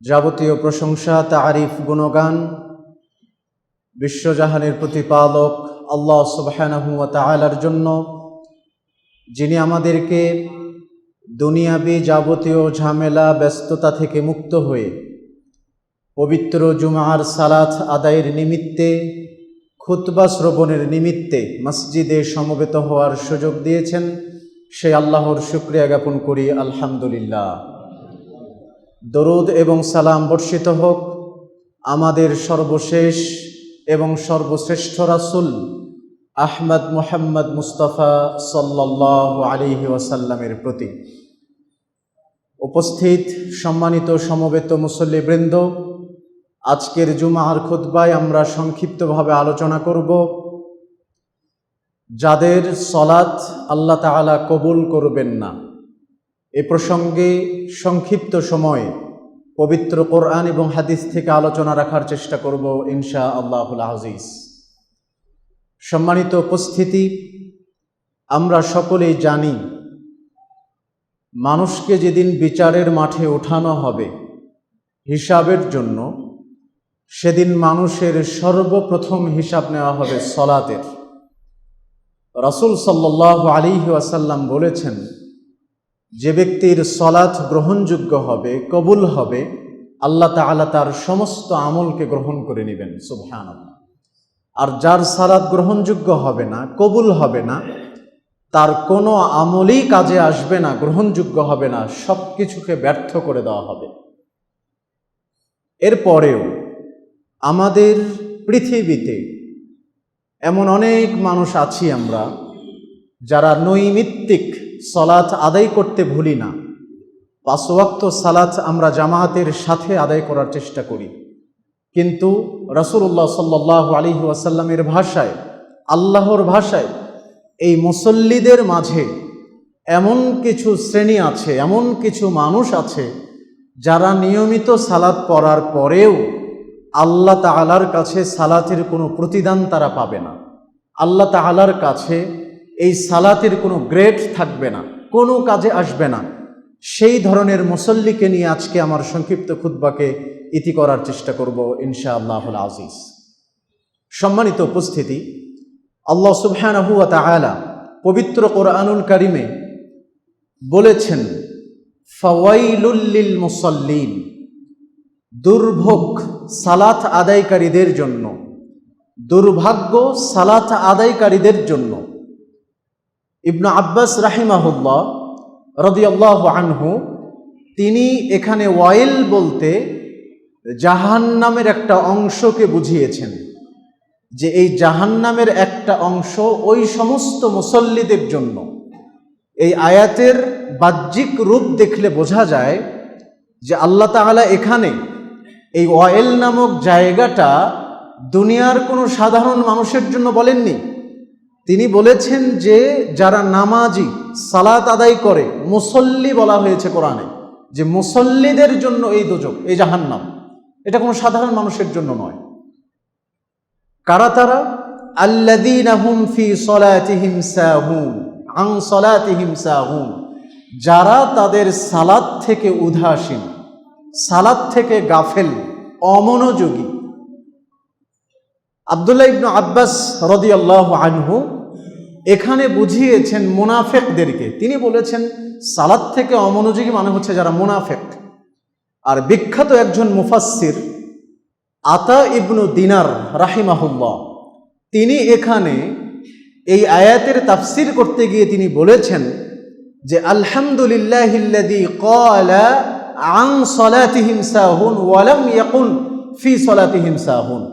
যাবতীয় প্রশংসা তারিফ গুণগান বিশ্বজাহানের প্রতিপালক আল্লাহ সুবহানাহু ওয়া তাআলার জন্য, যিনি আমাদেরকে দুনিয়াবি যাবতীয় ঝামেলা ব্যস্ততা থেকে মুক্ত হয়ে পবিত্র জুমার সালাত আদায়ের নিমিত্তে, খুতবা শ্রবণের নিমিত্তে মসজিদে সমবেত হওয়ার সুযোগ দিয়েছেন। সেই আল্লাহর শুকরিয়া জ্ঞাপন করি, আলহামদুলিল্লাহ। দরুদ এবং সালাম বর্ষিত হোক আমাদের সর্বশেষ এবং সর্বশ্রেষ্ঠ রাসূল আহমদ মুহাম্মদ মুস্তাফা সাল্লাল্লাহু আলাইহি ওয়াসাল্লামের প্রতি। উপস্থিত সম্মানিত সমবেত মুসল্লিবৃন্দ, আজকের জুমার খুতবায় আমরা সংক্ষিপ্তভাবে আলোচনা করব যাদের সলাত আল্লাহ তাআলা কবুল করবেন না। এ প্রসঙ্গে সংক্ষিপ্ত সময়ে পবিত্র কোরআন এবং হাদিস থেকে আলোচনা রাখার চেষ্টা করব ইনশাআল্লাহুল আজিজ। সম্মানিত উপস্থিতি, আমরা সকলেই জানি মানুষকে যেদিন বিচারের মাঠে ওঠানো হবে হিসাবের জন্য, সেদিন মানুষের সর্বপ্রথম হিসাব নেওয়া হবে সলাতের। রাসূল সাল্লাল্লাহু আলাইহি ওয়াসাল্লাম বলেছেন, যে ব্যক্তির সলাত গ্রহণযোগ্য হবে, কবুল হবে, আল্লাহ তাআলা তার সমস্ত আমলকে গ্রহণ করে নেবেন। সুবহানাল্লাহ। আর যার সালাত গ্রহণযোগ্য হবে না, কবুল হবে না, তার কোনো আমলই কাজে আসবে না, গ্রহণযোগ্য হবে না, সব কিছুকে ব্যর্থ করে দেওয়া হবে। এরপরেও আমাদের পৃথিবীতে এমন অনেক মানুষ আছি আমরা যারা নৈমিত্তিক সালাত আদায় করতে ভুলি না। 5 ওয়াক্ত সালাত আমরা জামাতের সাথে আদায় করার চেষ্টা করি, কিন্তু রাসূলুল্লাহ সাল্লাল্লাহু আলাইহি ওয়াসাল্লামের ভাষায়, আল্লাহর ভাষায়, এই মুসল্লিদের মাঝে এমন কিছু শ্রেণী আছে, এমন কিছু মানুষ আছে যারা নিয়মিত সালাত পড়ার পরেও আল্লাহ তাআলার কাছে সালাতের কোনো প্রতিদান তারা পাবে না। আল্লাহ তাআলার কাছে এই সালাতের কোনো গ্রেড থাকবে না, কোনো কাজে আসবে না। সেই ধরনের মুসল্লিকে নিয়ে আজকে আমার সংক্ষিপ্ত খুতবাকে ইতি করার চেষ্টা করব ইনশাআল্লাহুল আজিজ। সম্মানিত উপস্থিতি, আল্লাহ সুবহানাহু ওয়া তাআলা পবিত্র কোরআনুল কারিমে বলেছেন, ফাওয়াইলুল লিল মুসাল্লিন, দুর্ভোগ সালাত আদায়কারীদের জন্য, দুর্ভাগ্য সালাত আদায়কারীদের জন্য। ইবনে আব্বাস রাহিমাহুল্লাহ রাদিয়াল্লাহু আনহু, তিনি এখানে ওয়াইল বলতে জাহান্নামের একটা অংশকে বুঝিয়েছেন, যে এই জাহান্নামের একটা অংশ ওই সমস্ত মুসল্লিদের জন্য। এই আয়াতের বাহ্যিক রূপ দেখলে বোঝা যায় যে আল্লাহ তাআলা এখানে এই ওয়াইল নামক জায়গাটা দুনিয়ার কোনো সাধারণ মানুষের জন্য বলেননি। তিনি বলেছেন যে যারা নামাজি, সালাত আদায় করে, মুসল্লি বলা হয়েছে কোরআনে, যে মুসল্লিদের জন্য এই দোজখ, এই জাহান্নাম, এটা কোনো সাধারণ মানুষের জন্য নয়। কারা তারা? আল্লাযীনা হুম ফি সলাতিহিম সাহুন, আন সলাতিহিম সাহুন, যারা তাদের সালাত থেকে উদাসীন, সালাত থেকে গাফেল, অমনোযোগী। আব্দুল্লাহ ইবনে আব্বাস রাদিয়াল্লাহু আনহু এখানে বুঝিয়েছেন মুনাফিকদেরকে। তিনি বলেছেন সালাত থেকে অমনোযোগী মানে হচ্ছে যারা মুনাফিক। আর বিখ্যাত একজন মুফাসসির আতা ইবনু দিনার রাহিমাহুল্লাহ, তিনি এখানে এই আয়াতের তাফসীর করতে গিয়ে তিনি বলেছেন যে আলহামদুলিল্লাহিল্লাযী ক্বালা আন সলাতিহিম সাহুন ওয়া লাম ইয়াকুল ফি সলাতিহিম সাহুন।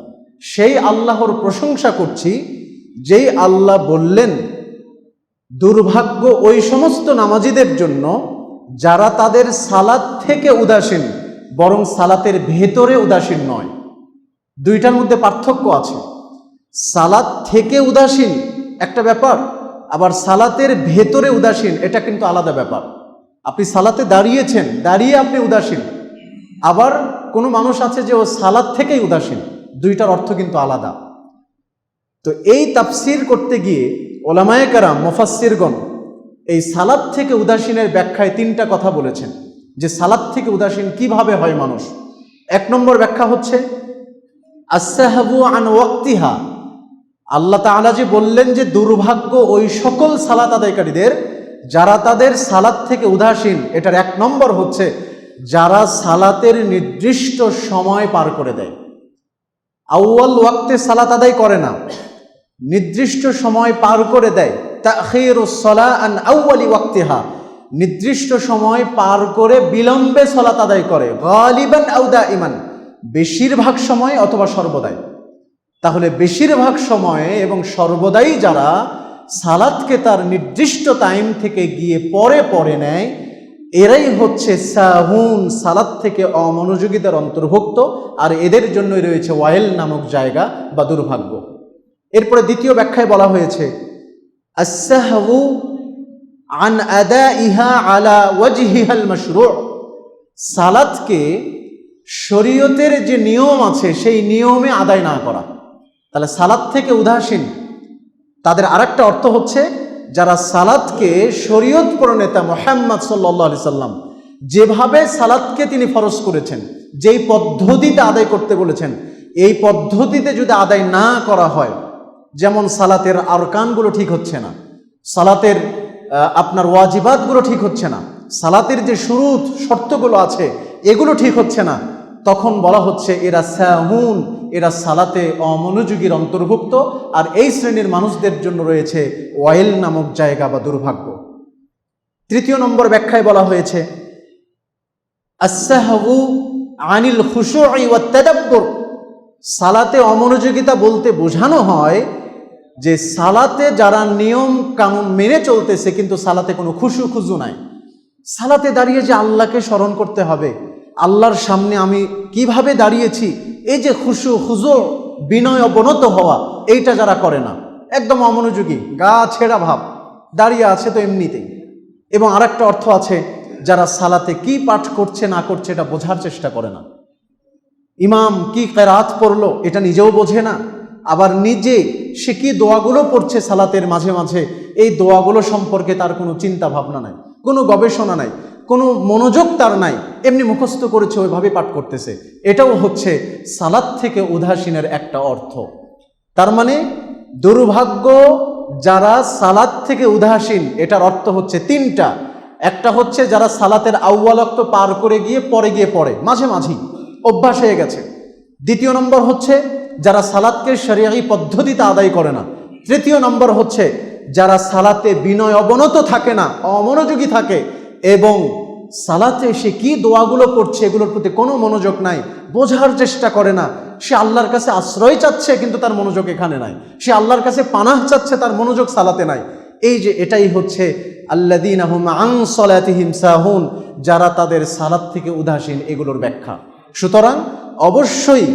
সেই আল্লাহর প্রশংসা করছি যেই আল্লাহ বললেন, দুর্ভাগ্য ওই সমস্ত নামাজীদের জন্য যারা তাদের সালাত থেকে উদাসীন, বরং সালাতের ভেতরে উদাসীন নয়। দুইটার মধ্যে পার্থক্য আছে। সালাত থেকে উদাসীন একটা ব্যাপার, আবার সালাতের ভেতরে উদাসীন এটা কিন্তু আলাদা ব্যাপার। আপনি সালাতে দাঁড়িয়েছেন, দাঁড়িয়ে আপনি উদাসীন, আবার কোনো মানুষ আছে যে ও সালাত থেকেই উদাসীন, দুইটার অর্থ কিন্তু আলাদা। তো এই তাফসীর করতে গিয়ে ওলামায়ে কেরাম, মুফাসসিরগণ এই সালাত থেকে উদাসীনের ব্যাখ্যায় 3টা কথা বলেছেন, যে সালাত থেকে উদাসীন কিভাবে হয় মানুষ। এক নম্বর ব্যাখ্যা হচ্ছে আসসাহাবু আন ওয়াক্তিহা। আল্লাহ তাআলা যে বললেন যে দুর্ভাগ্য ওই সকল সালাত আদায়কারীদের যারা তাদের সালাত থেকে উদাসীন, এটার এক নম্বর হচ্ছে যারা সালাতের নির্দিষ্ট সময় পার করে দেয়। আউয়াল ওয়াক্তে সালাত আদায় করে না, নির্দিষ্ট সময় পার করে দেয়। তাখিরুস সালাহ আন আউয়ালি ওয়াক্তিহা, নির্দিষ্ট সময় পার করে বিলম্বে সালাত আদায় করে। গালিবান আও দাইমান, বেশিরভাগ সময় অথবা সর্বদাই। তাহলে বেশিরভাগ সময়ে এবং সর্বদাই যারা সালাতকে তার নির্দিষ্ট টাইম থেকে গিয়ে পরে নেয়, এরাই হচ্ছে সাহুন, সালাত থেকে অমনোযোগীদের অন্তর্ভুক্ত। আর এদের জন্যই রয়েছে ওয়াইল নামক জায়গা বা দুর্ভাগ্য। এরপরে দ্বিতীয় ব্যাখ্যায় বলা হয়েছে আসসাহু আন আদাইহা আলা ওয়াজহিহাল মাশরু', সালাতকে শরীয়তের যে নিয়ম আছে সেই নিয়মে আদায় না করা। তাহলে সালাত থেকে উদাসীন তাদের আরেকটা অর্থ হচ্ছে যারা সালাতকে শরীয়ত প্রণেতা মুহাম্মদ সাল্লাল্লাহু আলাইহি সাল্লাম যেভাবে সালাতকে তিনি ফরজ করেছেন, যেই পদ্ধতিতে আদায় করতে বলেছেন, এই পদ্ধতিতে যদি আদায় না করা হয়, যেমন সালাতের আরকানগুলো ঠিক হচ্ছে না, সালাতের আপনার ওয়াজিবাতগুলো ঠিক হচ্ছে না, সালাতের যে শুরুত শর্তগুলো আছে এগুলো ঠিক হচ্ছে না, তখন বলা হচ্ছে এরা সাহুন, এরা সালাতে অমনোযোগীর অন্তর্ভুক্ত। আর এই শ্রেণীর মানুষদের জন্য রয়েছে ওয়াইল নামক জায়গা বা দুর্ভাগ্য। তৃতীয় নম্বর ব্যাখ্যায় বলা হয়েছে আসসাহু আনিল খুশুই ওয়াত তাদাব্বুর, সালাতে অমনোযোগিতা বলতে বোঝানো হয় যে সালাতে যারা নিয়ম কানুন মেনে চলতেছে কিন্তু সালাতে কোনো খুশু খুজু নাই, সালাতে দাঁড়িয়ে যে আল্লাহকে স্মরণ করতে হবে, আল্লাহর সামনে আমি কিভাবে দাঁড়িয়েছি, এই যে খুশু খুজু বিনয় অবনত হওয়া, এইটা যারা করে না, একদম অমনোযোগী, গা ছেঁড়া ভাব, দাঁড়িয়ে আছে তো এমনিতেই। এবং আরেকটা অর্থ আছে যারা সালাতে কি পাঠ করছে না করছে এটা বোঝার চেষ্টা করে না, ইমাম কি কেরাত পড়লো এটা নিজেও বোঝে না, আবার নিজে সে কি দোয়াগুলো পড়ছে সালাতের মাঝে মাঝে, এই দোয়াগুলো সম্পর্কে তার কোনো চিন্তা ভাবনা নাই, কোনো গবেষণা নাই, কোনো মনোযোগ তার নাই, এমনি মুখস্থ করেছে ওইভাবে পাঠ করতেছে। এটাও হচ্ছে সালাত থেকে উদাসীনের একটা অর্থ। তার মানে দুর্ভাগ্য যারা সালাত থেকে উদাসীন, এটার অর্থ হচ্ছে তিনটা। একটা হচ্ছে যারা সালাতের আউয়াল ওয়াক্ত পার করে গিয়ে পড়ে মাঝে মাঝেই অভ্যাস হয়ে গেছে। দ্বিতীয় নম্বর হচ্ছে যারা সালাতকে শরীয়ী পদ্ধতিতে আদায় করে না। তৃতীয় নম্বর হচ্ছে যারা সালাতে বিনয় অবনত থাকে না, অমনোযোগী থাকে, এবং সালাতে সে কি দোয়াগুলো পড়ছে এগুলোর প্রতি কোনো মনোযোগ নাই, বোঝার চেষ্টা করে না। সে আল্লাহর কাছে আশ্রয় চাচ্ছে কিন্তু তার মনোযোগ এখানে নাই, সে আল্লাহর কাছে পানাহ চাচ্ছে, তার মনোযোগ সালাতে নাই। এই যে এটাই হচ্ছে আল্লাযীনা হুম আন সালাতিহিম সাহুন, যারা তাদের সালাত থেকে উদাসীন, এগুলোর ব্যাখ্যা। সুতরাং অবশ্যই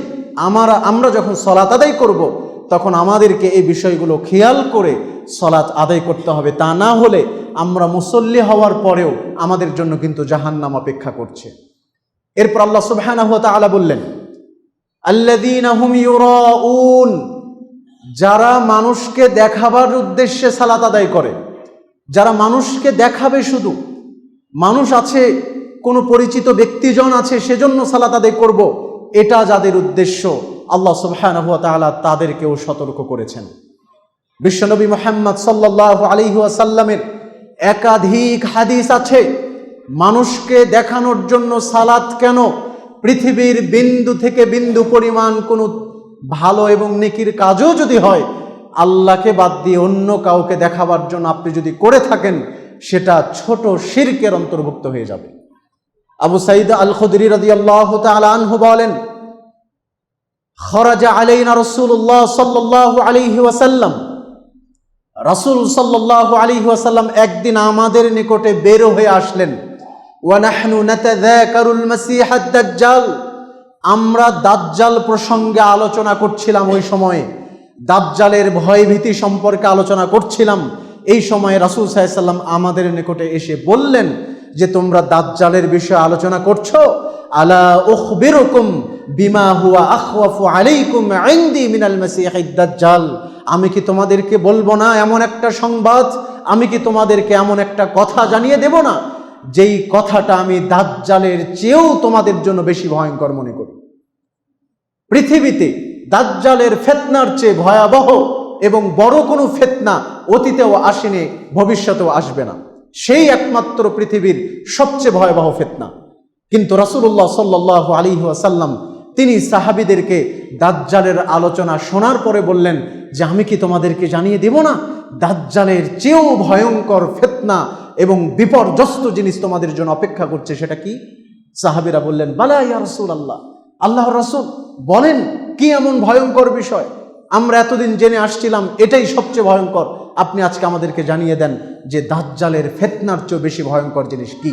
আমরা যখন সালাত আদায় করব তখন আমাদেরকে এই বিষয়গুলো খেয়াল করে সালাত আদায় করতে হবে। তা না হলে আমরা মুসল্লি হওয়ার পরেও আমাদের জন্য কিন্তু জাহান্নাম অপেক্ষা করছে। এরপর আল্লাহ সুবহানাহু ওয়া তাআলা বললেন আল্লাযীনা হুম ইউরাউন, যারা মানুষকে দেখাবার উদ্দেশ্যে সালাত আদায় করে, যারা মানুষকে দেখাবে, শুধু মানুষ আছে, কোনো পরিচিত ব্যক্তিজন আছে সেজন্য সালাত আদায় করব, এটা যাদের উদ্দেশ্য আল্লাহ সুবহানাহু ওয়া তাআলা তাদেরকেও সতর্ক করেছেন। বিশ্বনবী মুহাম্মদ সাল্লাল্লাহু আলাইহি ওয়াসাল্লামের একাধিক হাদিস আছে মানুষকে দেখানোর জন্য সালাত কেন, পৃথিবীর বিন্দু থেকে বিন্দু পরিমাণ কোনো ভালো এবং নেকির কাজও যদি হয়, আল্লাহকে বাদ দিয়ে অন্য কাউকে দেখাবার জন্য আপনি যদি করে থাকেন, সেটা ছোট শিরকের অন্তর্ভুক্ত হয়ে যাবে। আবু সাঈদ আল খুদরি রাদিয়াল্লাহু তাআলা আনহু বলেন, খরাজা আলাইনা রাসূলুল্লাহ সাল্লাল্লাহু আলাইহি ওয়াসাল্লাম, রাসূল সাল্লাল্লাহু আলাইহি ওয়াসাল্লাম একদিন আমাদের নিকটে বের হয়ে আসলেন। ওয়া নাহনু নাতাযাকারুল মাসীহাদ দাজ্জাল, আমরা দাজ্জাল প্রসঙ্গে আলোচনা করছিলাম। ওই সময়ে দাজ্জালের ভয়ভীতি সম্পর্কে আলোচনা করছিলাম। এই সময়ে রাসূল সাল্লাল্লাহু আলাইহি ওয়াসাল্লাম আমাদের নিকটে এসে বললেন যে তোমরা দাজ্জালের বিষয়ে আলোচনা করছো, আলা উখবিরুকুম বিমা হুয়া আখওয়াফু আলাইকুম ইনদি মিনাল মাসীহিদ দাজ্জাল, আমি কি তোমাদেরকে বলবো না এমন একটা সংবাদ, আমি কি তোমাদেরকে এমন একটা কথা জানিয়ে দেব না যেই কথাটা আমি দাজ্জালের চেয়েও তোমাদের জন্য বেশি ভয়ঙ্কর মনে করি। পৃথিবীতে দাজ্জালের ফিতনার চেয়ে ভয়াবহ এবং বড় কোনো ফিতনা অতীতেও আসেনি, ভবিষ্যতেও আসবে না। সেই একমাত্র পৃথিবীর সবচেয়ে ভয়াবহ ফিতনা। কিন্তু রাসূলুল্লাহ সাল্লাল্লাহু আলাইহি ওয়াসাল্লাম তিনি সাহাবীদেরকে দাজ্জালের আলোচনা শোনার পরে বললেন যে আমি কি তোমাদেরকে জানিয়ে দেব না দাজ্জালের চেয়েও ভয়ঙ্কর ফিতনা এবং বিপর্যস্ত জিনিস তোমাদের জন্য অপেক্ষা করছে, সেটা কি? সাহাবীরা বললেন, বালা ইয়া রাসূলুল্লাহ, আল্লাহর রাসূল বলেন কি এমন ভয়ঙ্কর বিষয়? আমরা এতদিন জেনে আসছিলাম এটাই সবচেয়ে ভয়ঙ্কর, আপনি আজকে আমাদেরকে জানিয়ে দেন যে দাজ্জালের ফিতনার চেয়ে বেশি ভয়ঙ্কর জিনিস কি?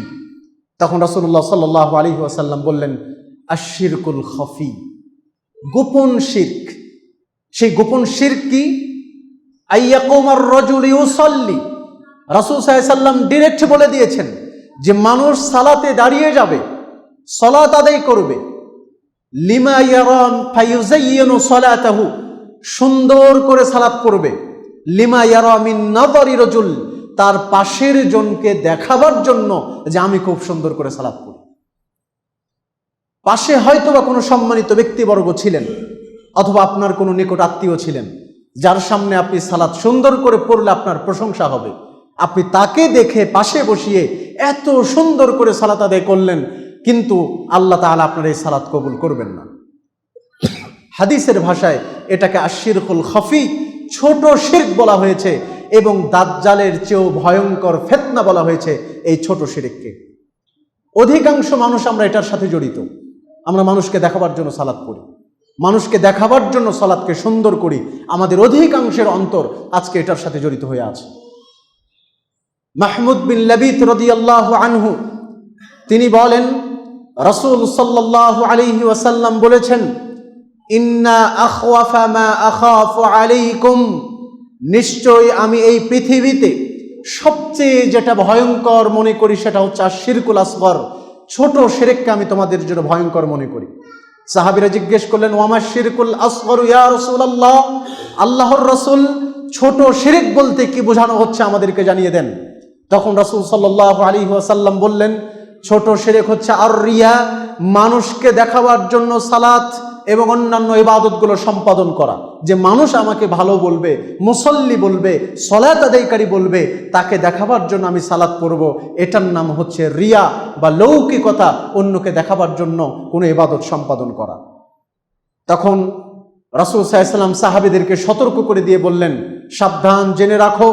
তখন রাসূলুল্লাহ সাল্লাল্লাহু আলাইহি ওয়াসাল্লাম বললেন, আশ-শিরকুল খাফি, গোপন শিরক। সেই গোপন শিরক কি? আইয়াকুমার রাজুল ইউসাল্লি, রাসূল সাল্লাল্লাহু আলাইহি ওয়াসাল্লাম ডাইরেক্ট বলে দিয়েছেন যে মানুষ সালাতে দাঁড়িয়ে যাবে, সালাত আদায় করবে, লিমা ইয়ারা ফায়ুযায়্যিনু সালাতাহু, সুন্দর করে সালাত করবে, লিমা ইয়ারা মিন নাযারি রাজুল, তার পাশের জনকে দেখাবার জন্য যে আমি খুব সুন্দর করে সালাত করি। পাশে হয়তোবা কোনো সম্মানিত ব্যক্তিবর্গ ছিলেন অথবা আপনার কোনো নিকট আত্মীয় ছিলেন যার সামনে আপনি সালাত সুন্দর করে পড়লে আপনার প্রশংসা হবে, আপনি তাকে দেখে পাশে বসিয়ে এত সুন্দর করে সালাত আদায় করলেন, কিন্তু আল্লাহ তাআলা আপনার এই সালাত কবুল করবেন না। হাদিসের ভাষায় এটাকে আশ-শিরকুল খাফি, ছোট শিরক বলা হয়েছে, এবং দাজ্জালের চেয়েও ভয়ঙ্কর ফিতনা বলা হয়েছে এই ছোট শিরককে। অধিকাংশ মানুষ আমরা এটার সাথে জড়িত। আমরা মানুষকে দেখাবার জন্য সালাত করি, মানুষকে দেখাবার জন্য সালাতকে সুন্দর করি, আমাদের অধিকাংশের অন্তর আজকে এটার সাথে জড়িত হয়ে আছে। মাহমুদ বিন লাবিদ রাদিয়াল্লাহু আনহু তিনি বলেন, রাসূল সাল্লাল্লাহু আলাইহি ওয়াসাল্লাম বলেছেন, ইন্না আখওয়াফা মা আখাফু আলাইকুম, নিশ্চয় আমি এই পৃথিবীতে সবচেয়ে যেটা ভয়ঙ্কর মনে করি সেটা হচ্ছে আশ-শিরকুল আসগর, ছোট শিরককে আমি তোমাদের জন্য ভয়ঙ্কর মনে করি। সাহাবীরা জিজ্ঞেস করলেন, ওয়ামা শিরকুল আসগর ইয়া রাসূলুল্লাহ, আল্লাহর রাসূল ছোট শিরক বলতে কি বোঝানো হচ্ছে আমাদেরকে জানিয়ে দেন। তখন রাসূল সাল্লাল্লাহু আলাইহি ওয়াসাল্লাম বললেন, ছোট শিরক হচ্ছে আর রিয়া, মানুষকে দেখাবার জন্য সালাত এবং অন্যান্য ইবাদতগুলো সম্পাদন করা, যে মানুষ আমাকে ভালো বলবে, মুসল্লি বলবে, সালাত আদায়কারী বলবে, তাকে দেখাবার জন্য আমি সালাত পড়ব, এটার নাম হচ্ছে রিয়া বা লৌকিকতা, অন্যকে দেখাবার জন্য কোনো ইবাদত সম্পাদন করা। তখন রাসূল সাল্লাল্লাহু আলাইহি ওয়াসাল্লাম সাহাবীদেরকে সতর্ক করে দিয়ে বললেন, সাবধান, জেনে রাখো,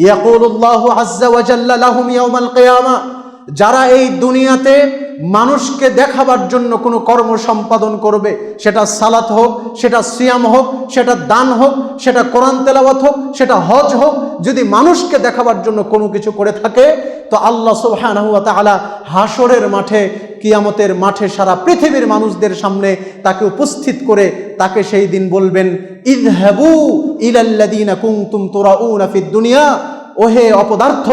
ইয়াকুলুল্লাহু আযজা ওয়া জাল্লা লাহুম ইয়াউমাল কিয়ামা, যারা এই দুনিয়াতে মানুষকে দেখাবার জন্য কোনো কর্ম সম্পাদন করবে, সেটা সালাত হোক, সেটা সিয়াম হোক, সেটা দান হোক, সেটা কোরআন তেলাওয়াত হোক, সেটা হজ হোক, যদি মানুষকে দেখাবার জন্য কোনো কিছু করে থাকে, তো আল্লাহ সুবহানাহু ওয়া তাআলা হাসরের মাঠে, কিয়ামতের মাঠে সারা পৃথিবীর মানুষদের সামনে তাকে উপস্থিত করে তাকে সেই দিন বলবেন, ইযহাবু ইলাল্লাযীনা কুনতুম তুরাউনা ফিদ দুনিয়া, ওহে অপদার্থ,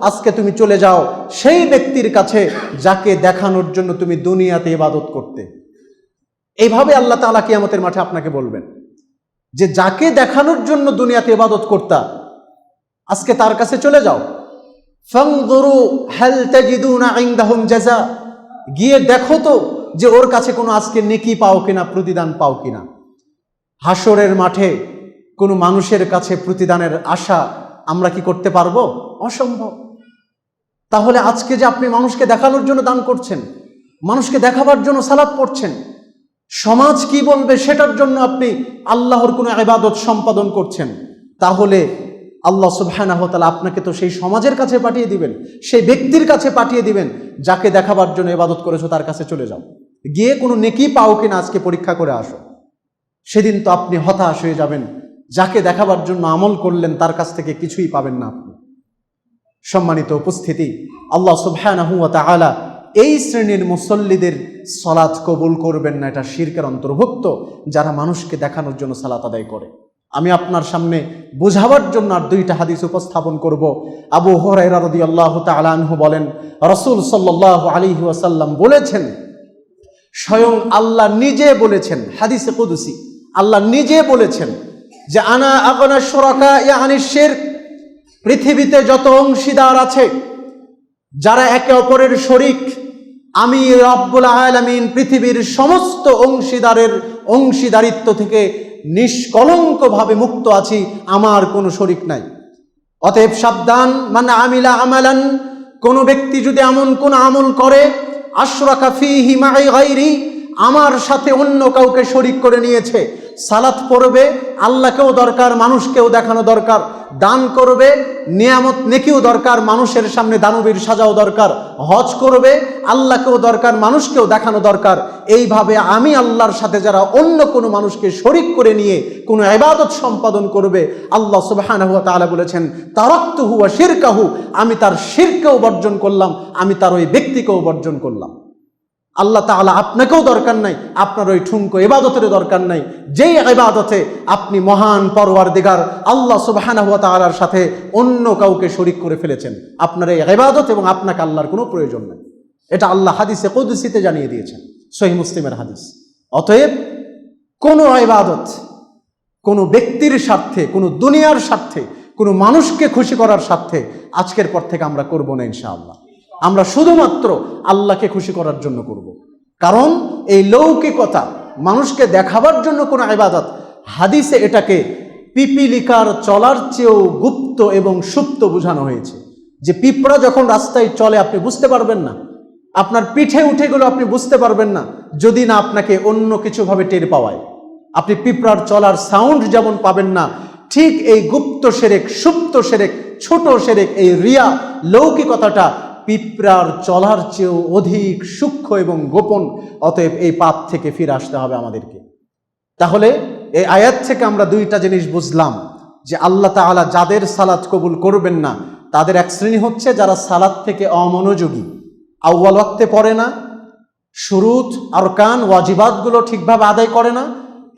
আজকে তুমি চলে যাও সেই ব্যক্তির কাছে যাকে দেখানোর জন্য তুমি দুনিয়াতে ইবাদত করতে। এইভাবে আল্লাহ তাআলা কিয়ামতের মাঠে আপনাকে বলবেন যে যাকে দেখানোর জন্য দুনিয়াতে ইবাদত করতা, আজকে তার কাছে চলে যাও। ফানজুরু হাল তাজিদুনা ইনদাহুম জাযা, গিয়ে দেখো তো যে ওর কাছে কোনো আজকে নেকি পাও কিনা, প্রতিদান পাও কিনা। হাসরের মাঠে কোনো মানুষের কাছে প্রতিদানের আশা আমরা কি করতে পারবো? অসম্ভব। তাহলে আজকে যে আপনি মানুষকে দেখানোর জন্য দান করছেন, মানুষকে দেখাবার জন্য সালাত পড়ছেন, সমাজ কি বলবে সেটার জন্য আপনি আল্লাহর কোনো ইবাদত সম্পাদন করছেন, তাহলে আল্লাহ সুবহানাহু ওয়া তাআলা আপনাকে তো সেই সমাজের কাছে পাঠিয়ে দিবেন, সেই ব্যক্তির কাছে পাঠিয়ে দিবেন যাকে দেখাবার জন্য ইবাদত করেছো, তার কাছে চলে যাও, গিয়ে কোনো নেকি পাও কিনা আজকে পরীক্ষা করে আসো। সেদিন তো আপনি হতাশ হয়ে যাবেন, যাকে দেখাবার জন্য আমল করলেন তার কাছ থেকে কিছুই পাবেন না আপনি। সম্মানিত উপস্থিতি, আল্লাহ সুবহানাহু ওয়া তাআলা এই শ্রেণীর মুসল্লিদের সালাত কবুল করবেন না, এটা শিরকের অন্তর্ভুক্ত, যারা মানুষকে দেখানোর জন্য সালাত আদায় করে। আমি আপনার সামনে বোঝাবার জন্য আর দুইটা হাদিস উপস্থাপন করব। আবু হুরায়রা রাদিয়াল্লাহু তাআলা আনহু বলেন, রাসূল সাল্লাল্লাহু আলাইহি ওয়াসাল্লাম বলেছেন, স্বয়ং আল্লাহ নিজে বলেছেন, হাদিসে কুদসি আল্লাহ নিজে বলেছেন যে আনা আগনা শুরাকা আনিশ শিরক, পৃথিবীতে যত অংশীদার আছে, যারা একে অপরের শরীক, আমি রব্বুল আলামিন পৃথিবীর সমস্ত অংশীদারিত্ব থেকে নিষ্কলঙ্কভাবে মুক্ত আছি, আমার কোনো শরিক নাই। অতএব সাবধান, মান আমিলা আমালান, কোন ব্যক্তি যদি এমন কোন আমল করে আশরাকা ফীহি মাই গায়রি, আমার সাথে অন্য কাউকে শরিক করে নিয়েছে। সালাত পড়বে, আল্লাহকেও দরকার, মানুষকেও দেখানো দরকার। দান করবে, নিয়ামত নেকিও দরকার, মানুষের সামনে দানবীর সাজাও দরকার। হজ করবে, আল্লাহকেও দরকার, মানুষকেও দেখানো দরকার। এইভাবে আমি আল্লাহর সাথে যারা অন্য কোনো মানুষকে শরিক করে নিয়ে কোনো ইবাদত সম্পাদন করবে, আল্লাহ সুবহানাহু ওয়া তাআলা বলেছেন তারাকতুহু ওয়া শিরকাহু, আমি তার শিরকেও বর্জন করলাম, আমি তার ওই ব্যক্তিকেও বর্জন করলাম। আল্লাহ তাআলা আপনাকেও দরকার নাই, আপনার ওই ঠুনকো ইবাদতের দরকার নাই, যেই ইবাদতে আপনি মহান পরওয়ারদিগার আল্লাহ সুবহানাহু ওয়া তাআলার সাথে অন্য কাউকে শরীক করে ফেলেছেন। আপনার এই ইবাদত এবং আপনাকে আল্লাহর কোনো প্রয়োজন নেই। এটা আল্লাহ হাদিসে কুদসিতে জানিয়ে দিয়েছেন, সহিহ মুসলিমের হাদিস। অতএব কোনো ইবাদত কোনো ব্যক্তির স্বার্থে, কোনো দুনিয়ার স্বার্থে, কোনো মানুষকে খুশি করার স্বার্থে আজকের পর থেকে আমরা করব না ইনশাআল্লাহ। আমরা শুধুমাত্র আল্লাহকে খুশি করার জন্য করব। কারণ এই লৌকিকতা, মানুষকে দেখাবার জন্য কোনো ইবাদত, হাদিসে এটাকে পিপিলিকার চলার চেয়েও গুপ্ত এবং সুপ্ত বোঝানো হয়েছে। যে পিঁপড়া যখন রাস্তায় চলে আপনি বুঝতে পারবেন না, আপনার পিঠে উঠে গেলে আপনি বুঝতে পারবেন না, যদি না আপনাকে অন্য কিছুভাবে টের পাওয়ায়। আপনি পিঁপড়ার চলার সাউন্ড যেমন পাবেন না, ঠিক এই গুপ্ত শিরক, সুপ্ত শিরক, ছোট শিরক, এই রিয়া, লৌকিকতাটা পিঁপড়ার চলার চেয়েও অধিক সূক্ষ্ম এবং গোপন। অতএব এই পাপ থেকে ফিরে আসতে হবে আমাদেরকে। তাহলে এই আয়াত থেকে আমরা দুইটা জিনিস বুঝলাম, যে আল্লাহ তাআলা যাদের সালাত কবুল করবেন না তাদের এক শ্রেণী হচ্ছে যারা সালাত থেকে অমনোযোগী, আউয়াল ওয়াক্তে পড়ে না, শুরুত আরকান ওয়াজিবাতগুলো ঠিকভাবে আদায় করে না,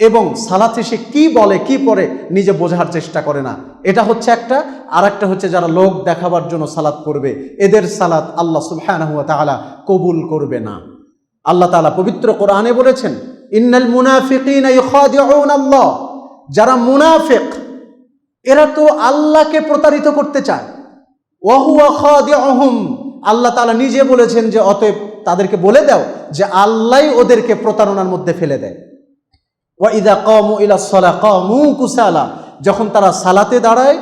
এবং সালাতে সে কি বলে কি পড়ে নিজে বোঝার চেষ্টা করে না। এটা হচ্ছে একটা। আর একটা হচ্ছে যারা লোক দেখাবার জন্য সালাত করবে, এদের সালাত আল্লাহ সুবহানাহু ওয়া তাআলা কবুল করবে না। আল্লাহ তাআলা পবিত্র কোরআনে বলেছেন ইন্নাল মুনাফিকিনা ইউখাদিউনাল্লাহ, যারা মুনাফিক এরা তো আল্লাহকে প্রতারিত করতে চায়। ওয়া হুয়া খাদিউহুম, আল্লাহ তাআলা নিজে বলেছেন যে অতএব তাদেরকে বলে দাও যে আল্লাহই ওদেরকে প্রতারণার মধ্যে ফেলে দেয়। ওয়া ইযা কামু ইলাস সালাহ কামু কুসালা, যখন তারা সালাতে দাঁড়ায়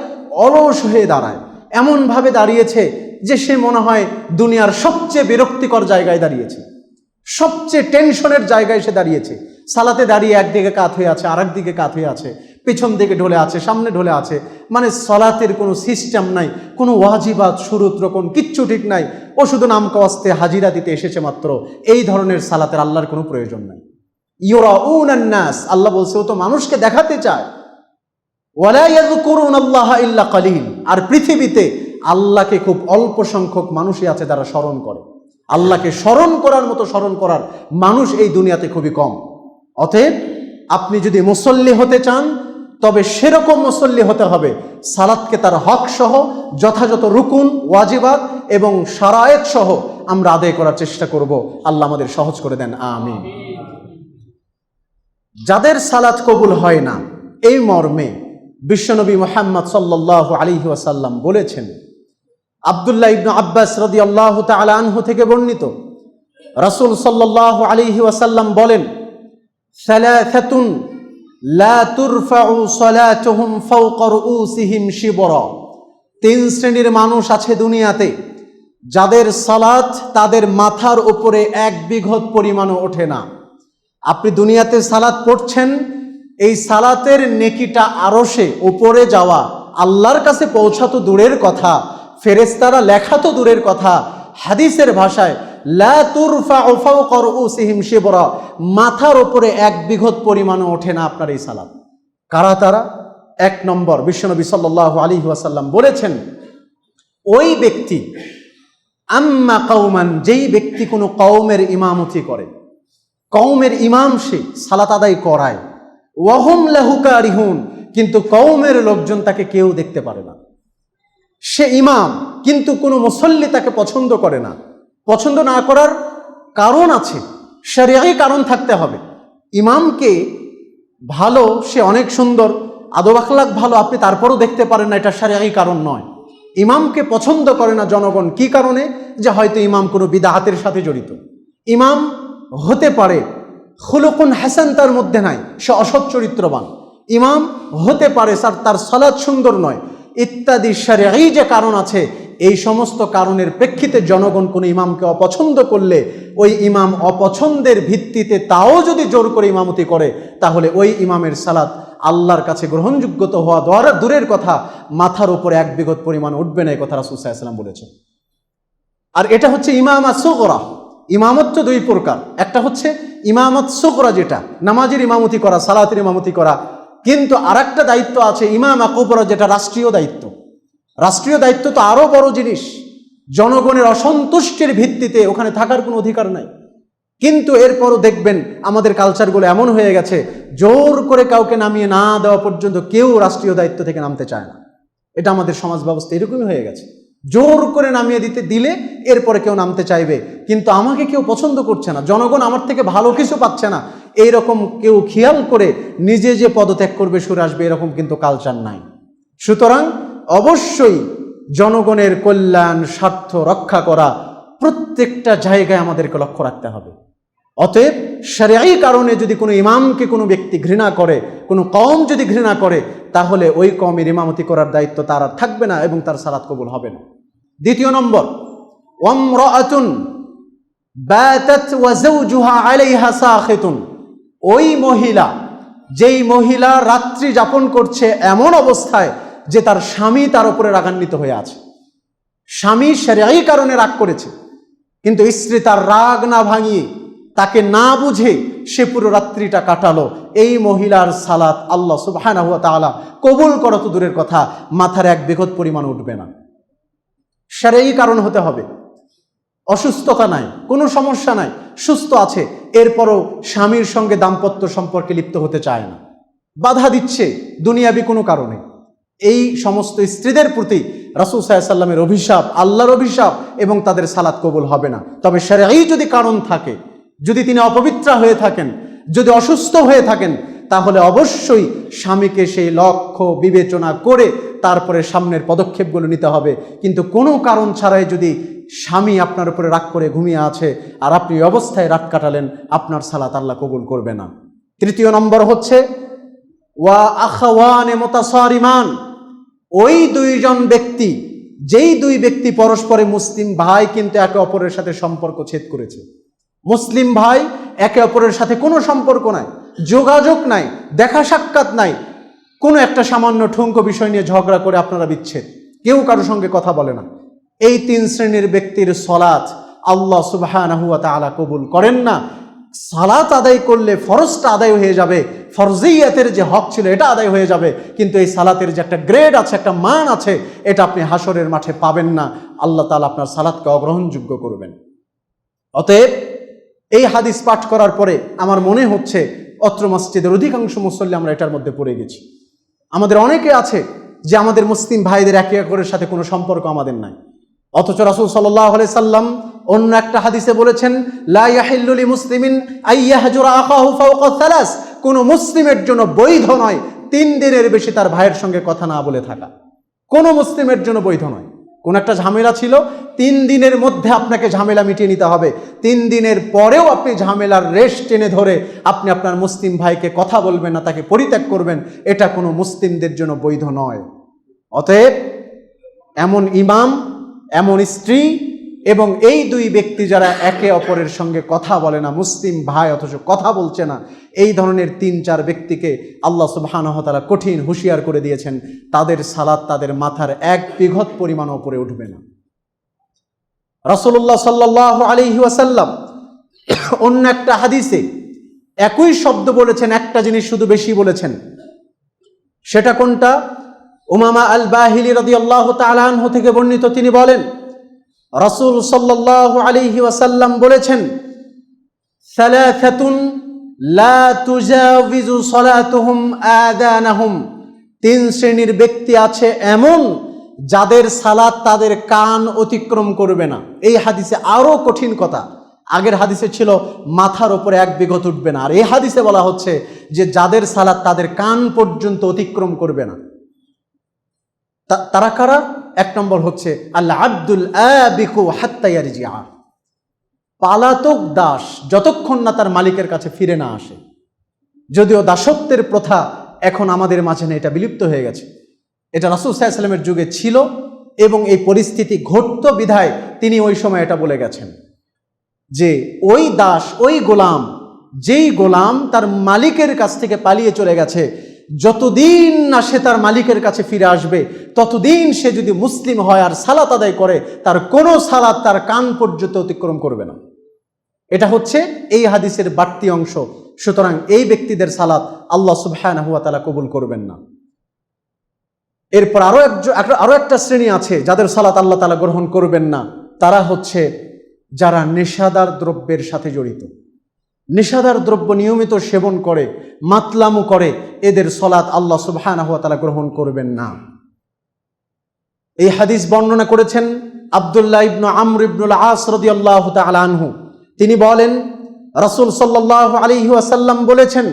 অলস হয়ে দাঁড়ায়, এমন ভাবে দাঁড়িয়েছে যে সে মনে হয় দুনিয়ার সবচেয়ে বিরক্তিকর জায়গায় দাঁড়িয়েছে, সবচেয়ে টেনশনের জায়গায় সে দাঁড়িয়েছে। সালাতে দাঁড়িয়ে একদিকে কাত হয়ে আছে, আরেক দিকে কাত হয়ে আছে, পেছন দিকে ঢলে আছে, সামনে ঢলে আছে, মানে সালাতের কোনো সিস্টেম নাই, কোনো ওয়াজিবাত শুরুত রকম কিচ্ছু ঠিক নাই। ও শুধু নাম কাওয়াস্তে হাজিরা দিতে এসেছে মাত্র। এই ধরনের সালাতের আল্লাহর কোনো প্রয়োজন নাই। ইউরাউনান নাস, আল্লাহ বলছে ও তো মানুষকে দেখাতে চায়। ওয়ালা ইয়াযকুরুনাল্লাহা ইল্লা কালিল, আর পৃথিবীতে আল্লাহকে খুব অল্প সংখ্যক মানুষই আছে যারা স্মরণ করে। আল্লাহকে স্মরণ করার মতো স্মরণ করার মানুষ এই দুনিয়াতে খুবই কম। অতএব আপনি যদি মুসল্লি হতে চান তবে সেরকম মুসল্লি হতে হবে সালাতকে তার হক সহ যথাযথ রুকুন ওয়াজিবাত এবং শারায়েত সহ আমরা আদায় করার চেষ্টা করব। আল্লাহ আমাদের সহজ করে দেন, আমিন। যাদের সালাত কবুল হয় না, এই মর্মে বিশ্বনবী মুহাম্মদ সাল্লাল্লাহু আলাইহি ওয়াসাল্লাম বলেছেন, আব্দুল্লাহ ইবনে আব্বাস রাদিয়াল্লাহু তাআলা আনহু থেকে বর্ণিত, রাসূল সাল্লাল্লাহু আলাইহি ওয়াসাল্লাম বলেন, সালাসাতুন লা তুরফাউ সালাতুহুম ফাওকা রুউসিহিম শিবরা, তিন শ্রেণীর মানুষ আছে দুনিয়াতে যাদের সালাত তাদের মাথার উপরে এক বিঘত পরিমাণও ওঠে না। আপনি দুনিয়াতে সালাত পড়ছেন, এই সালাতের নেকিটা আরশে উপরে যাওয়া, আল্লাহর কাছে পৌঁছা তো দূরের কথা, ফেরেশতারা লেখা তো দূরের কথা, হাদিসের ভাষায় লা তুরফাউ ফাওকা রুউসিহিম শিবরা, মাথার উপরে এক বিঘত পরিমাণও ওঠে না আপনার এই সালাত। কারা তারা? এক নম্বর, বিশ্বনবী সাল্লাল্লাহু আলাইহি ওয়াসাল্লাম বলেছেন, ওই ব্যক্তি আম্মা কওমান, যেই ব্যক্তি কোনো কওমের ইমামতি করে, কওমের ইমাম সে সালাত আদায় করায়, ওয়াহুম লাহু কারিহুন, কিন্তু কওমের লোকজন তাকে কেউ দেখতে পারে না। সে ইমাম কিন্তু কোনো মুসল্লি তাকে পছন্দ করে না। পছন্দ না করার কারণ আছে, শরীয়ী কারণ থাকতে হবে। ইমামকে ভালো, সে অনেক সুন্দর, আদব আখলাক ভালো, আপনি তারপরও দেখতে পারেন না, এটা শরীয়ী কারণ নয়। ইমামকে পছন্দ করে না জনগণ, কি কারণে? যে হয়তো ইমাম কোনো বিদআতের সাথে জড়িত, ইমাম হতে পারে খুলুকুন হাসান তার মধ্যে নাই, সে অসৎ চরিত্রবান। ইমাম হতে পারে তার সালাত সুন্দর নয়, ইত্যাদি শরঈ যে কারণ আছে, এই সমস্ত কারণের প্রেক্ষিতে জনগণ কোনো ইমামকে অপছন্দ করলে ওই ইমাম অপছন্দের ভিত্তিতে তাও যদি জোর করে ইমামতি করে, তাহলে ওই ইমামের সালাত আল্লাহর কাছে গ্রহণযোগ্য তো হওয়া দূরের কথা, মাথার উপরে এক বিঘত পরিমাণ উঠবে না, এই কথা রাসূল সাল্লাল্লাহু আলাইহি ওয়াসাল্লাম বলেছেন। আর এটা হচ্ছে ইমামাত সুগরা। ইমামত তো দুই প্রকার, একটা হচ্ছে ইমামত সুগরা, যেটা নামাজের ইমামতি করা, সালাতের ইমামতি করা, কিন্তু আরেকটা দায়িত্ব আছে ইমামা কুবরা, যেটা রাষ্ট্রীয় দায়িত্ব। রাষ্ট্রীয় দায়িত্ব তো আরো বড় জিনিস, জনগণের অসন্তুষ্টির ভিত্তিতে ওখানে থাকার কোনো অধিকার নাই। কিন্তু এরপরও দেখবেন আমাদের কালচারগুলো এমন হয়ে গেছে, জোর করে কাউকে নামিয়ে না দেওয়া পর্যন্ত কেউ রাষ্ট্রীয় দায়িত্ব থেকে নামতে চায় না। এটা আমাদের সমাজ ব্যবস্থা এরকমই হয়ে গেছে, জোর করে নামিয়ে দিলে এরপরে কেউ নামতে চাইবে, কিন্তু আমাকে কেউ পছন্দ করছে না, জনগণ আমার থেকে ভালো কিছু পাচ্ছে না, এইরকম কেউ খেয়াল করে নিজে যে পদত্যাগ করবে, সরে আসবে, এরকম কিন্তু কালচার নাই। সুতরাং অবশ্যই জনগণের কল্যাণ স্বার্থ রক্ষা করা প্রত্যেকটা জায়গায় আমাদেরকে লক্ষ্য রাখতে হবে। অতএব শরঈ কারণে যদি কোনো ইমামকে কোনো ব্যক্তি ঘৃণা করে, কোনো কওম যদি ঘৃণা করে, তাহলে ওই কওমের ইমামতি করার দায়িত্ব তার আর থাকবে না এবং তার সালাত কবুল হবে না। দ্বিতীয় নম্বর, ওয়ামরাআতুন বাতাত ওয়া যাওজুহা আলাইহা সাখিতুন। ওই মহিলা, যেই মহিলা রাত্রি যাপন করছে এমন অবস্থায় যে তার স্বামী তার উপরে রাগান্বিত হয়ে আছে, স্বামী শরঈ কারণে রাগ করেছে, কিন্তু স্ত্রী তার রাগ না ভাঙিয়ে, তাকে না বুঝে সে পুরো রাত্রিটা কাটালো, এই মহিলার সালাত আল্লাহ সুবহানাহু ওয়া তাআলা কবুল করা তো দূরের কথা, মাথার এক বিঘত পরিমাণ উঠবে না। শরঈ কারণ হতে হবে, অসুস্থতা নাই, কোনো সমস্যা নাই, সুস্থ আছে, এরপরও স্বামীর সঙ্গে দাম্পত্য সম্পর্কে লিপ্ত হতে চায় না, বাধা দিচ্ছে দুনিয়াবি কোনো কারণে। এই সমস্ত স্ত্রীদের প্রতি রাসূল সাল্লাল্লাহু আলাইহি ওয়াসাল্লামের অভিশাপ, আল্লাহর অভিশাপ, এবং তাদের সালাত কবুল হবে না। তবে শরঈ যদি কারণ থাকে, যদি তিনি অপবিত্রা হয়ে থাকেন, যদি অসুস্থ হয়ে থাকেন, তাহলে অবশ্যই স্বামীকে সেই লক্ষ্য বিবেচনা করে তারপরে সামনের পদক্ষেপগুলো নিতে হবে। কিন্তু কোনো কারণ ছাড়াই যদি স্বামী আপনার উপরে রাগ করে ঘুমিয়ে আছে আর আপনি অবস্থায় রাত কাটালেন, আপনার সালাত আল্লাহ কবুল করবে না। তৃতীয় নম্বর হচ্ছে ওয়া আখাওয়ানে মুতাসারিমান। ওই দুইজন ব্যক্তি, যেই দুই ব্যক্তি পরস্পরে মুসলিম ভাই কিন্তু একে অপরের সাথে সম্পর্ক ছেদ করেছে, মুসলিম ভাই একে অপরের সাথে কোনো সম্পর্ক নাই, যোগাযোগ নাই, দেখা সাক্ষাৎ নাই, কোনো একটা সামান্য ঠুনকো বিষয় নিয়ে ঝগড়া করে আপনারা বিচ্ছেদ, কেউ কারোর সঙ্গে কথা বলে না, এই তিন শ্রেণীর ব্যক্তির সালাত আল্লাহ সুবহানাহু ওয়া তাআলা কবুল করেন না। সালাত আদায় করলে ফরজটা আদায় হয়ে যাবে, ফরজিয়াতের যে হক ছিল এটা আদায় হয়ে যাবে, কিন্তু এই সালাতের যে একটা গ্রেড আছে, একটা মান আছে, এটা আপনি হাসরের মাঠে পাবেন না, আল্লাহ তাআলা আপনার সালাতকে অগ্রহণযোগ্য করবেন। অতএব এই হাদিস পাঠ করার পরে আমার মনে হচ্ছে অত্র মসজিদের অধিকাংশ মুসল্লি আমরা এটার মধ্যে পড়ে গেছি। আমাদের অনেকে আছে যে আমাদের মুসলিম ভাইদের একে অপরের সাথে কোনো সম্পর্ক আমাদের নাই, অথচ রাসূল সাল্লাল্লাহু আলাইহি সাল্লাম অন্য একটা হাদিসে বলেছেন, লা ইয়াহিল্লু লিমুসলিমিন আইয়াহজুরা আখাহু ফাওকা সালাস। কোনো মুসলিমের জন্য বৈধ নয় 3 দিনের বেশি তার ভাইয়ের সঙ্গে কথা না বলে থাকা, কোনো মুসলিমের জন্য বৈধ নয়। কোন একটা ঝামেলা ছিল, 3 দিনের মধ্যে আপনাকে ঝামেলা মিটিয়ে নিতে হবে, 3 দিনের পরেও আপনি ঝামেলার রেশ টেনে ধরে আপনি আপনার মুসলিম ভাইকে কথা বলবেন না, তাকে পরিত্যাগ করবেন, এটা কোনো মুসলিমদের জন্য বৈধ নয়। অতএব এমন ইমাম, এমন স্ত্রী এবং এই দুই ব্যক্তি যারা একে অপরের সঙ্গে কথা বলে না, মুসলিম ভাই অথচ কথা বলছে না, এই ধরনের 3-4 ব্যক্তিকে আল্লাহ সুবহানাহু ওয়া তাআলা কঠিন হুঁশিয়ার করে দিয়েছেন, তাদের সালাত তাদের মাথার এক বিঘত পরিমাণ উপরে উঠবে না। রাসূলুল্লাহ সাল্লাল্লাহু আলাইহি ওয়াসাল্লাম অন্য একটা হাদিসে একই শব্দ বলেছেন, একটা জিনিস শুধু বেশি বলেছেন। সেটা কোনটা? উমামা আল বাহিলি রাদিয়াল্লাহু তাআলা আনহু থেকে বর্ণিত, তিনি বলেন রাসূল সাল্লাল্লাহু আলাইহি ওয়াসাল্লাম বলেছেন, সালাসাতুন লা তুজাওয়িজু সালাতুহুম আযানাহুম। 3 শ্রেণীর ব্যক্তি আছে এমন যাদের সালাত তাদের কান অতিক্রম করবে না। এই হাদিসে আরো কঠিন কথা, আগের হাদিসে ছিল মাথার উপরে এক বিঘত উঠবে না, আর এই হাদিসে বলা হচ্ছে যে যাদের সালাত তাদের কান পর্যন্ত অতিক্রম করবে না। তারা কারা? 1 নম্বর হচ্ছে আল আব্দুল আবিকু হাত্তা ইয়ারজিআ। পালাতক দাস যতক্ষণ না তার মালিকের কাছে ফিরে না আসে। যদিও দাসত্বের প্রথা এখন আমাদের মাঝে না, এটা বিলুপ্ত হয়ে গেছে। এটা রাসূল সাল্লাল্লাহু আলাইহি ওয়াসাল্লামের যুগে ছিল এবং এই পরিস্থিতি ঘটত বিধায় তিনি ওই সময় এটা বলে গেছেন যে ওই দাস, ওই গোলাম, যেই গোলাম তার মালিকের কাছ থেকে পালিয়ে চলে গেছে, যতদিন না সে তার মালিকের কাছে ফিরে আসবে ততদিন সে যদি মুসলিম হয় আর সালাত আদায় করে, তার কোনো সালাত তার কান পর্যন্ত অতিক্রম করবে না। এটা হচ্ছে এই হাদিসের বাড়তি অংশ। সুতরাং এই ব্যক্তিদের সালাত আল্লাহ সুবহানাহু ওয়া তাআলা কবুল করবেন না। এরপর আরো একটা শ্রেণী আছে যাদের সালাত আল্লাহ তাআলা গ্রহণ করবেন না। তারা হচ্ছে যারা নেশাদার দ্রব্যের সাথে জড়িত, নেশাদার দ্রব্য নিয়মিত সেবন করে, মাতলামু করে, এদের সালাত আল্লাহ সুবহানাহু ওয়া তাআলা গ্রহণ করবেন না। এই হাদিস বর্ণনা করেছেন আব্দুল্লাহ ইবনে আমর ইবনুল আস রাদিয়াল্লাহু তাআলা আনহু। তিনি বলেন, রাসূল সাল্লাল্লাহু আলাইহি ওয়াসাল্লাম বলেছেন,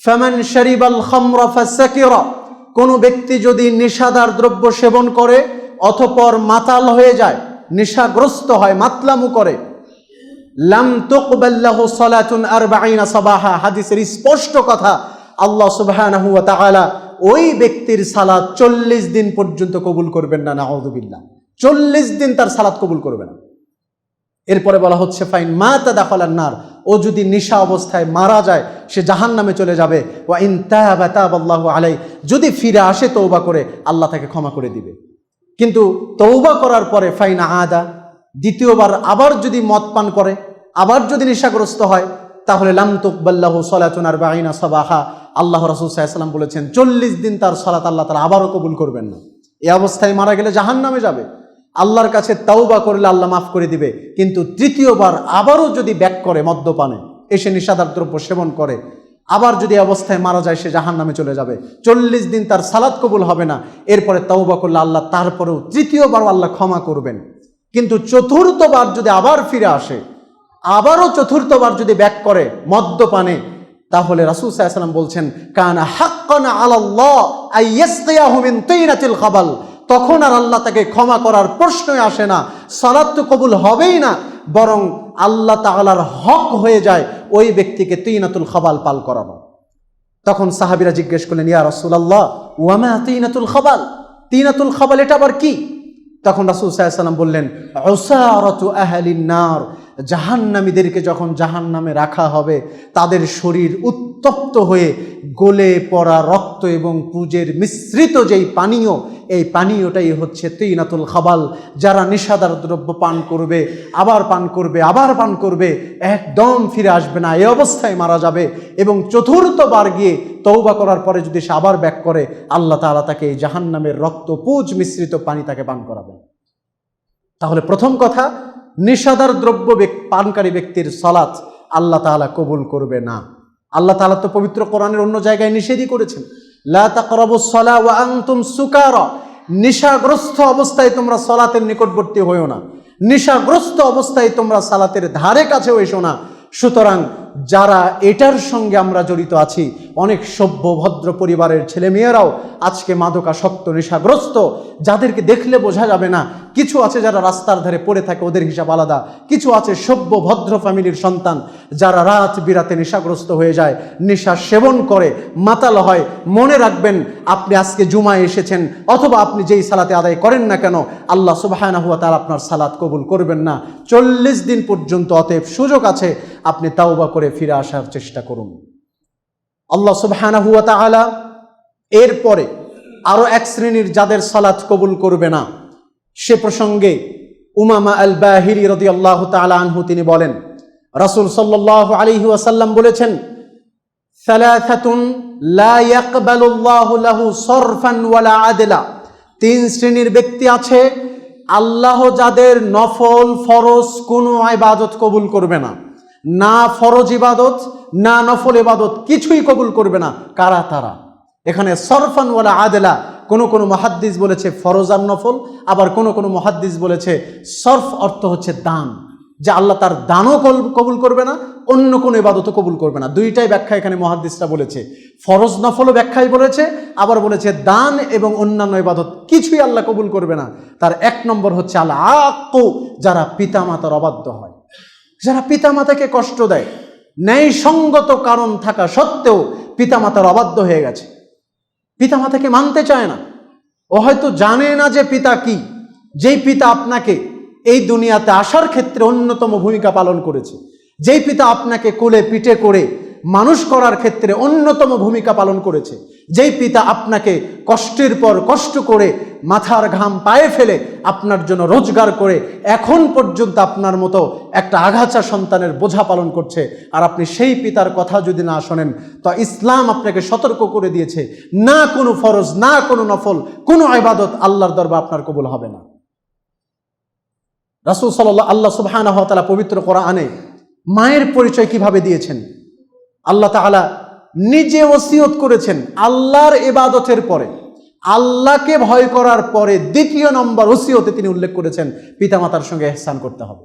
ফামান শারিবাল খামরা ফাসাকিরা, কোন ব্যক্তি যদি নেশাদার দ্রব্য সেবন করে অতঃপর মাতাল হয়ে যায়, নেশাগ্রস্ত হয়, মাতলামু করে, লাম তুকবাল লাহু সালাতুন 40 সাবাহা, হাদিসের স্পষ্ট কথা, আল্লাহ সুবহানাহু ওয়া তাআলা ওই ব্যক্তির সালাত 40 দিন পর্যন্ত কবুল করবেন না। নাউযুবিল্লাহ, 40 দিন তার সালাত কবুল করবে না। এরপরে বলা হচ্ছে ফাইন মাতা দাখালান নার, ও যদি নেশা অবস্থায় মারা যায় সে জাহান্নামে চলে যাবে। ওয়া ইন তাবা তাবাল্লাহু আলাইহি, যদি ফিরে আসে তওবা করে আল্লাহ তাকে ক্ষমা করে দিবে। কিন্তু তওবা করার পরে ফাইন আদা, দ্বিতীয়বার আবার যদি মদ পান করে, আবার যদি নেশাগ্রস্ত হয়, তাহলে লাম তুকবাল লাহু সালাতুন 40 সাবাহা, আল্লাহ রাসূল সাল্লাল্লাহু আলাইহি ওয়াসাল্লাম বলেছেন 40 দিন তার সালাত আল্লাহ তাআলা আবারও কবুল করবেন না। এই অবস্থায় মারা গেলে জাহান্নামে যাবে। আল্লাহর কাছে তাওবা করলে আল্লাহ মাফ করে দিবে, কিন্তু তৃতীয়বার আবারও যদি ব্যাক করে, মদ্যপানে এসে নেশাদার দ্রব্য সেবন করে, আবার যদি অবস্থায় মারা যায় সে জাহান্নামে চলে যাবে। 40 দিন তার সালাত কবুল হবে না। এরপরে তাওবা করলে আল্লাহ তারপরেও তৃতীয়বারও আল্লাহ ক্ষমা করবেন। কিন্তু চতুর্থবার যদি আবার ফিরে আসে, আবারও চতুর্থবার যদি ব্যাক করে মদ্যপানে, তাহলে রাসূল সাল্লাল্লাহু আলাইহি ওয়াসাল্লাম বলছেন কানা হাক্কান আলাল্লাহ আইয়াসকিয়াহু মিন তিনাতিল খাবাল, তখন আর আল্লাহ তাকে ক্ষমা করার প্রশ্নই আসে না, সালাত তো কবুল হবেই না, বরং আল্লাহ তাআলার হক হয়ে যায় ওই ব্যক্তিকে তিনাতুল খাবাল পাল করানো। তখন সাহাবীরা জিজ্ঞেস করলেন, ইয়া রাসূলুল্লাহ ওয়া মা তিনাতুল খাবাল, তিনাতুল খাবাল এটা আবার কি? তখন রাসূল সাল্লাল্লাহু আলাইহি ওয়াসাল্লাম বললেন, উসারাতু আহলিন নার, জাহান্নামীদেরকে যখন জাহান্নামে রাখা হবে তাদের শরীর উত্তপ্ত হয়ে গলে পড়া রক্ত এবং পুজের মিশ্রিত যেই পানীয়, এই পানীয়টাই হচ্ছে তিনাতুল খাবাল। যারা নেশাদার দ্রব্য পান করবে, আবার পান করবে, আবার পান করবে, একদম ফিরে আসবে না, এই অবস্থায় মারা যাবে। এবং চতুর্থবার গিয়ে তওবা করার পরে যদি সে আবার ব্যাক করে, আল্লাহ তাআলা তাকে এই জাহান্নামের রক্ত পুজ মিশ্রিত পানি তাকে পান করাবেন। তাহলে প্রথম কথা, নেশাদার দ্রব্য পানকারী ব্যক্তির সালাত আল্লাহ তাআলা কবুল করবে না। আল্লাহ তাআলা তো পবিত্র কোরআনের অন্য জায়গায় নিষেধই করেছেন, লা তাকরাবুস সালাহ ওয়া আনতুম সুকারা, নেশাগ্রস্ত অবস্থায় তোমরা সালাতের নিকটবর্তী হইও না, নেশাগ্রস্ত অবস্থায় তোমরা সালাতের ধারে কাছেও এসো না। সুতরাং যারা এটার সঙ্গে আমরা জড়িত আছি, অনেক সভ্য ভদ্র পরিবারের ছেলে মেয়েরাও আজকে মাদকাসক্ত, নেশাগ্রস্ত, যাদেরকে দেখলে বোঝা যাবে না। কিছু আছে যারা রাস্তার ধারে পড়ে থাকে, ওদের হিসাব আলাদা। কিছু আছে সভ্য ভদ্র ফ্যামিলির সন্তান যারা রাত বিরাতে নেশাগ্রস্ত হয়ে যায়, নেশা সেবন করে, মাতাল হয়। মনে রাখবেন, আপনি আজকে জুমায় এসেছেন অথবা আপনি যেই সালাতে আদায় করেন না কেন, আল্লাহ সুবহানাহু ওয়া তাআলা আপনার সালাত কবুল করবেন না 40 দিন পর্যন্ত। অতএব সুযোগ আছে, আপনি তাওবা করে ফিরে আসার চেষ্টা করুন। আল্লাহ সুবহানাহু ওয়া তাআলা এরপরে আরো এক শ্রেণীর যাদের সালাত কবুল করবে না, সে প্রসঙ্গে উমামা আল বাহিরি রাদিয়াল্লাহু তাআলা আনহু তিনি বলেন, রাসূল সাল্লাল্লাহু আলাইহি ওয়াসাল্লাম বলেছেন, সালাসাতুন লা ইয়াকবালুল্লাহু লাহু সরফান ওয়ালা আদলা, 3 শ্রেণীর ব্যক্তি আছে আল্লাহ যাদের নফল ফরজ কোনো ইবাদত কবুল করবে না, না ফরজ ইবাদত না নফল ইবাদত কিছুই কবুল করবে না। কারা তারা? এখানে সরফান ওয়ালা আদলা, কোন কোন মুহাদ্দিস বলেছে ফরজ আর নফল, আবার কোন কোন মুহাদ্দিস বলেছে সরফ অর্থ হচ্ছে দান, যে আল্লাহ তার দানও কবুল করবে না, অন্য কোনো ইবাদতও কবুল করবে না। দুইটাই ব্যাখ্যা এখানে মুহাদ্দিসরা বলেছে, ফরজ নফলও ব্যাখ্যাই বলেছে, আবার বলেছে দান এবং অন্যান্য ইবাদত কিছুই আল্লাহ কবুল করবে না। তার 1 নম্বর হচ্ছে আল আক্কু, যারা পিতামাতার অবাধ্য হয়। যারা পিতামাতাকে কষ্ট দেয়, ন্যায়সঙ্গত কারণ থাকা সত্ত্বেও পিতামাতার অবাধ্য হয়ে গেছে, পিতামাতাকে মানতে চায় না। ও হয়তো জানে না যে পিতা কি, যেই পিতা আপনাকে এই দুনিয়াতে আসার ক্ষেত্রে অন্যতম ভূমিকা পালন করেছে, যেই পিতা আপনাকে কোলে পিঠে করে মানুষ করার ক্ষেত্রে অন্যতম ভূমিকা পালন করেছে, যেই পিতা আপনাকে কষ্টের পর কষ্ট করে মাথার ঘাম পায়ে ফেলে আপনার জন্য রোজগার করে এখন পর্যন্ত আপনার মতো একটা আগাছা সন্তানের বোঝা পালন করছে, আর আপনি সেই পিতার কথা যদি না শোনেন, তো ইসলাম আপনাকে সতর্ক করে দিয়েছে, না কোনো ফরজ, না কোনো নফল, কোনো ইবাদত আল্লাহর দরবারে আপনার কবুল হবে না। রাসূল সাল্লাল্লাহু আল্লাহ সুবহানাহু ওয়া তাআলা পবিত্র কোরআনে মায়ের পরিচয় কিভাবে দিয়েছেন, আল্লাহ তাআলা নিজে ওসিয়ত করেছেন আল্লাহর ইবাদতের পরে, আল্লাহকে ভয় করার পরে দ্বিতীয় নম্বর ওসিয়তে তিনি উল্লেখ করেছেন পিতামাতার সঙ্গে ইহসান করতে হবে,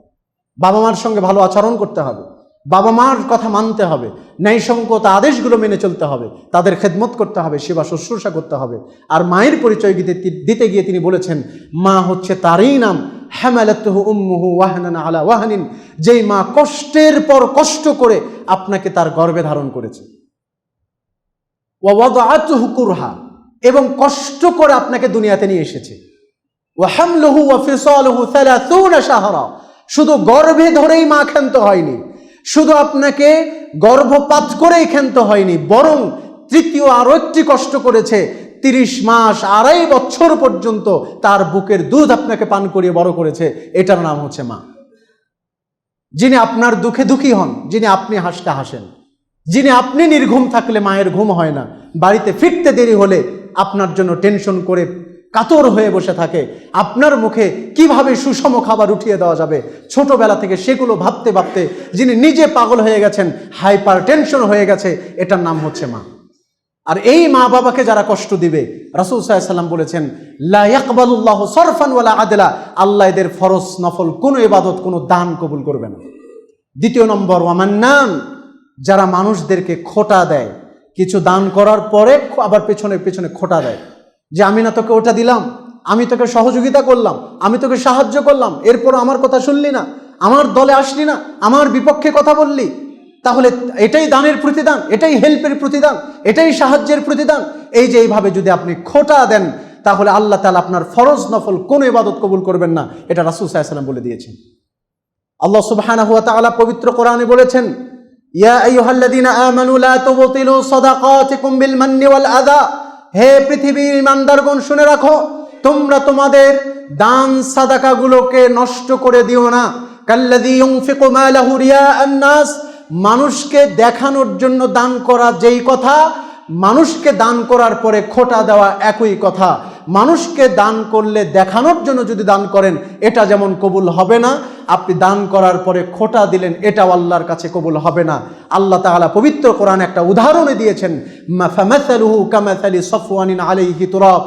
বাবা মার সঙ্গে ভালো আচরণ করতে হবে, বাবা মার কথা মানতে হবে, ন্যায়সঙ্গত আদেশগুলো মেনে চলতে হবে, তাদের খেদমত করতে হবে, সেবা শুশ্রূষা করতে হবে। আর মায়ের পরিচয় দিতে গিয়ে তিনি বলেছেন মা হচ্ছে তারই নাম হামালাতুহু উম্মুহু ওয়াহনান আলা ওয়াহনিন, যেই মা কষ্টের পর কষ্ট করে আপনাকে তার গর্ভে ধারণ করেছে, ওয়া ওয়াদাআতুহু কুরহা, এবং কষ্ট করে আপনাকে দুনিয়াতে নিয়ে এসেছে, ওয়া হামলুহু ওয়া ফিসালুহু 30 শাহরা, শুধু গর্ভে ধরেই মা ক্ষান্ত হয়নি, শুধু আপনাকে গর্ভপাত করেই ক্ষান্ত হয়নি, বরং তৃতীয় আরো একটি কষ্ট করেছে, 30 মাস 2.5 বছর পর্যন্ত তার বুকের দুধ আপনাকে পান করিয়ে বড় করেছে। এটার নাম হচ্ছে মা। যিনি আপনার দুঃখে দুঃখী হন, যিনি আপনি হাসতে হাসেন, যিনি আপনি নির্ঘুম থাকলে মায়ের ঘুম হয় না, বাড়িতে ফিরতে দেরি হলে আপনার জন্য টেনশন করে কাতর হয়ে বসে থাকে, আপনার মুখে কিভাবে সুষম খাবার উঠিয়ে দেওয়া যাবে ছোটবেলা থেকে সেগুলো ভাবতে ভাবতে যিনি নিজে পাগল হয়ে গেছেন, হাইপার টেনশন হয়ে গেছে, এটার নাম হচ্ছে মা। আর এই মা বাবাকে যারা কষ্ট দিবে, রাসূল সাল্লাল্লাহু আলাইহি ওয়াসাল্লাম বলেছেন লা ইয়াকবালুল্লাহু সরফান ওয়ালা আদলা, আল্লাহ এদের ফরজ নফল কোনো ইবাদত, কোনো দান কবুল করবে না। দ্বিতীয় নম্বর ওয়ামান্নান, যারা মানুষদেরকে খোটা দেয়, কিছু দান করার পরে আবার পেছনে পেছনে খোটা দেয়, যে আমি না তোকে ওটা দিলাম, আমি তোকে সহযোগিতা করলাম, আমি তোকে সাহায্য করলাম, এরপর আমার কথা শুনলি না, আমার দলে আসলি না, আমার বিপক্ষে কথা বললি, তাহলে এটাই দানের প্রতিদান, এটাই হেল্পের প্রতিদান, এটাই সাহায্যের প্রতিদান। এই যে এইভাবে যদি আপনি খোটা দেন, তাহলে আল্লাহ তাআলা আপনার ফরজ নফল কোনো ইবাদত কবুল করবেন না, এটা রাসূল সাল্লাল্লাহু আলাইহি ওয়াসাল্লাম বলে দিয়েছেন। আল্লাহ সুবহানাহু ওয়া তাআলা পবিত্র কোরআনে বলেছেন ইয়া আইয়ুহাল্লাযীনা আমানু লা তুবতিলু সাদাকাতিকুম বিল মান্নি ওয়াল আযা, হে পৃথিবীর ইমানদারগণ শুনে রাখো, তোমরা তোমাদের দান সাদাকাগুলোকে নষ্ট করে দিও না। কাল্লাযী ইউনফিকু মালাহু রিয়াআন নাস, মানুষকে দেখানোর জন্য দান করা যেই কথা, মানুষকে দান করার পরে খোটা দেওয়া একই কথা। মানুষকে দান করলে দেখানোর জন্য যদি দান করেন, এটা যেমন কবুল হবে না, আপনি দান করার পরে খোটা দিলেন, এটাও আল্লাহর কাছে কবুল হবে না। আল্লাহ তাআলা পবিত্র কোরআনে একটা উদাহরণে দিয়েছেন ফামাসালুহু কামাসালি সফওয়ানিন আলাইহি তুরাব,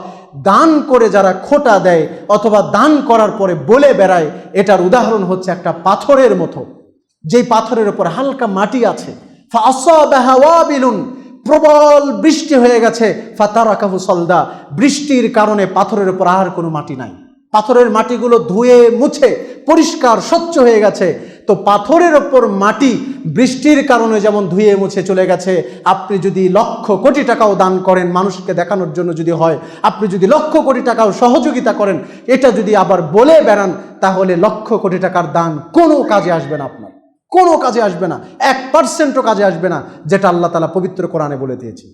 দান করে যারা খোটা দেয় অথবা দান করার পরে বলে বেড়ায়, এটার উদাহরণ হচ্ছে একটা পাথরের মতো, যেই পাথরের উপর হালকা মাটি আছে, ফাআসাবাহা ওয়াবিলুন, প্রবল বৃষ্টি হয়ে গেছে, ফাতারাকাহু সলদা, বৃষ্টির কারণে পাথরের উপর আর কোনো মাটি নাই, পাথরের মাটিগুলো ধুয়ে মুছে পরিষ্কার স্বচ্ছ হয়ে গেছে। তো পাথরের ওপর মাটি বৃষ্টির কারণে যেমন ধুয়ে মুছে চলে গেছে, আপনি যদি লক্ষ কোটি টাকাও দান করেন মানুষকে দেখানোর জন্য যদি হয়, আপনি যদি লক্ষ কোটি টাকাও সহযোগিতা করেন, এটা যদি আবার বলে বেড়ান, তাহলে লক্ষ কোটি টাকার দান কোনো কাজে আসবে না, আপনার কোনো কাজে আসবে না, 1%ও কাজে আসবে না, যেটা আল্লাহ তাআলা পবিত্র কোরআনে বলে দিয়েছে।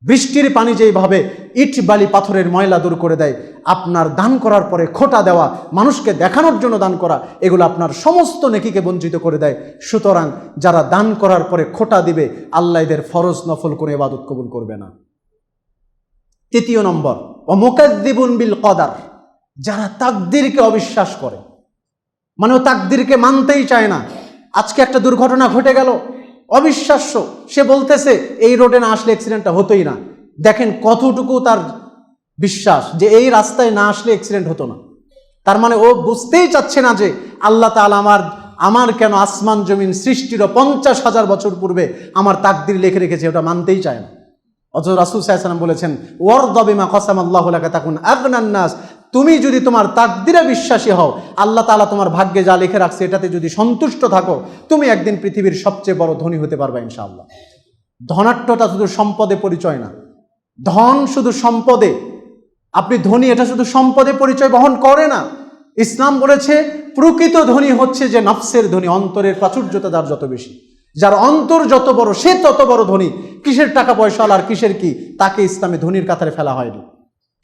বৃষ্টির পানি যেইভাবে ইট বালি পাথরের ময়লা দূর করে দেয়, আপনার দান করার পরে খোটা দেওয়া, মানুষকে দেখানোর জন্য দান করা, এগুলো আপনার সমস্ত নেকিকে বঞ্চিত করে দেয়। সুতরাং যারা দান করার পরে খোটা দিবে, আল্লাহ এদের ফরজ নফল কোনো ইবাদত কবুল করবে না। তৃতীয় নম্বর ওয়ামুকাযযিবুন বিল কদার, যারা তাকদীরকে অবিশ্বাস করে, মানে ও তাকদীরকে মানতেই চায় না। আজকে একটা দুর্ঘটনা ঘটে গেল, অবিশ্বাস্য, সে বলতেছে এই রোডে না আসলে অ্যাক্সিডেন্টটা হতোই না। দেখেন কতটুকু তার বিশ্বাস যে এই রাস্তায় না আসলে অ্যাক্সিডেন্ট হতো না। তার মানে ও বুঝতেই চাচ্ছে না যে আল্লাহ তাআলা আমার কেন আসমান জমিন সৃষ্টির 50,000 বছর পূর্বে আমার তাকদীর লিখে রেখেছে, ওটা মানতেই চায় না। অথচ রাসূল সাল্লাল্লাহু আলাইহি ওয়াসাল্লাম বলেছেন ওয়ারদা বিমা কাসামাল্লাহু লাকা তাকুন আগনান নাস, তুমি যদি তোমার তাকদিরে বিশ্বাসী হও, আল্লাহ তাআলা তোমার ভাগ্যে যা লিখে রাখছে এটাতে যদি সন্তুষ্ট থাকো, তুমি একদিন পৃথিবীর সবচেয়ে বড় ধনী হতে পারবে ইনশাআল্লাহ। ধনাঢ্যতা শুধু সম্পদে পরিচয় না, ধন শুধু সম্পদে, আপনি ধনী এটা শুধু সম্পদে পরিচয় বহন করে না। ইসলাম বলেছে প্রকৃত ধনী হচ্ছে যে নফসের ধনী, অন্তরের প্রাচুর্যতা যার যত বেশি, যার অন্তর যত বড় সে তত বড় ধনী। কিসের টাকা পয়সা আর কিসের কি, তাকে ইসলামে ধনীর কাতারে ফেলা হয়নি।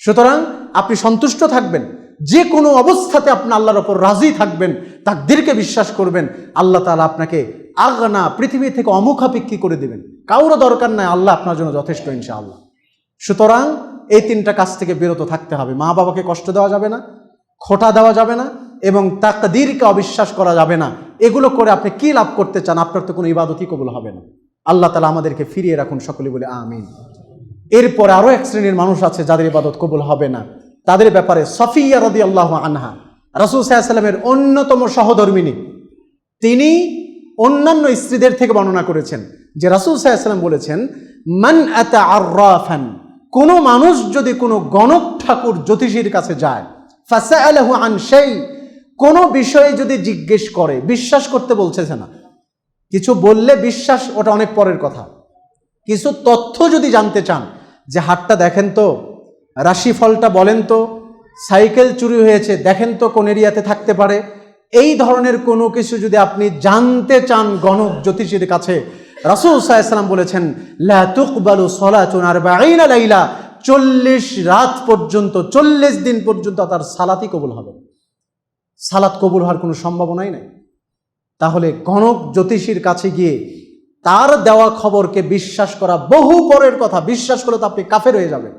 সুতরাং আপনি সন্তুষ্ট থাকবেন, যে কোনো অবস্থাতে আপনি আল্লাহর ওপর রাজি থাকবেন, তাকদীরকে বিশ্বাস করবেন, আল্লাহ তাআলা আপনাকে আগনা, পৃথিবী থেকে অমুখাপেক্ষী করে দেবেন। কারো দরকার নাই, আল্লাহ আপনার জন্য যথেষ্ট ইনশাআল্লাহ। সুতরাং এই তিনটা কাজ থেকে বিরত থাকতে হবে। মা বাবাকে কষ্ট দেওয়া যাবে না, খোঁটা দেওয়া যাবে না, এবং তাকদীরকে অবিশ্বাস করা যাবে না। এগুলো করে আপনি কি লাভ করতে চান? আপনার তো কোনো ইবাদতই কবুল হবে না। আল্লাহ তাআলা আমাদেরকে ফিরিয়ে রাখুন, সকলে বলে আমিন। এরপরে আরো এক শ্রেণীর মানুষ আছে যাদের ইবাদত কবুল হবে না। তাদের ব্যাপারে সফিয়া রাদিয়াল্লাহু আনহা, রাসূল সাল্লাল্লাহু আলাইহি ওয়াসাল্লামের অন্যতম সহধর্মিণী, তিনি অন্যান্য স্ত্রীদের থেকে বর্ণনা করেছেন যে রাসূল সাল্লাল্লাহু আলাইহি ওয়াসাল্লাম বলেছেন, মান আতা আররাফান, কোন মানুষ যদি কোনো গণক ঠাকুর জ্যোতিষীর কাছে যায়, ফাসাআলাহু আন শাই, কোন বিষয়ে যদি জিজ্ঞেস করে, বিশ্বাস করতে বলছেছে না, কিছু বললে বিশ্বাস ওটা অনেক পরের কথা, কিছু তথ্য যদি জানতে চান, যে হাতটা দেখেন তো, রাশিফলটা বলেন তো, সাইকেল চুরি হয়েছে দেখেন তো কোন এরিয়াতে থাকতে পারে, এই ধরনের কোনো কিছু যদি আপনি জানতে চান গণক জ্যোতিষীর কাছে, রাসূল সাল্লাল্লাহু আলাইহি ওয়াসাল্লাম বলেছেন, লা তুকবালু সালাতুন 40 লাইলা, 40 রাত পর্যন্ত, 40 দিন পর্যন্ত তার সালাতই কবুল হবে। সালাত কবুল হওয়ার কোনো সম্ভাবনাই নাই। তাহলে গণক জ্যোতিষীর কাছে গিয়ে তার দেওয়া খবরকে বিশ্বাস করা বহু পরের কথা। বিশ্বাস করলে তো আপনি কাফের হয়ে যাবেন।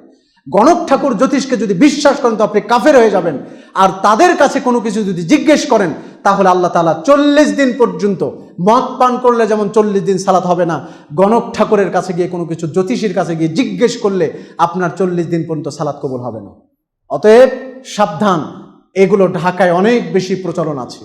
গণক ঠাকুর জ্যোতিষকে যদি বিশ্বাস করেন তো আপনি কাফের হয়ে যাবেন। আর তাদের কাছে কোনো কিছু যদি জিজ্ঞেস করেন, তাহলে আল্লাহ তাআলা 40 দিন পর্যন্ত, মদ পান করলে যেমন 40 দিন সালাত হবে না, গণক ঠাকুরের কাছে গিয়ে কোনো কিছু জ্যোতিষীর কাছে গিয়ে জিজ্ঞেস করলে আপনার 40 দিন পর্যন্ত সালাত কবুল হবে না। অতএব সাবধান, এগুলো ঢাকায় অনেক বেশি প্রচলন আছে।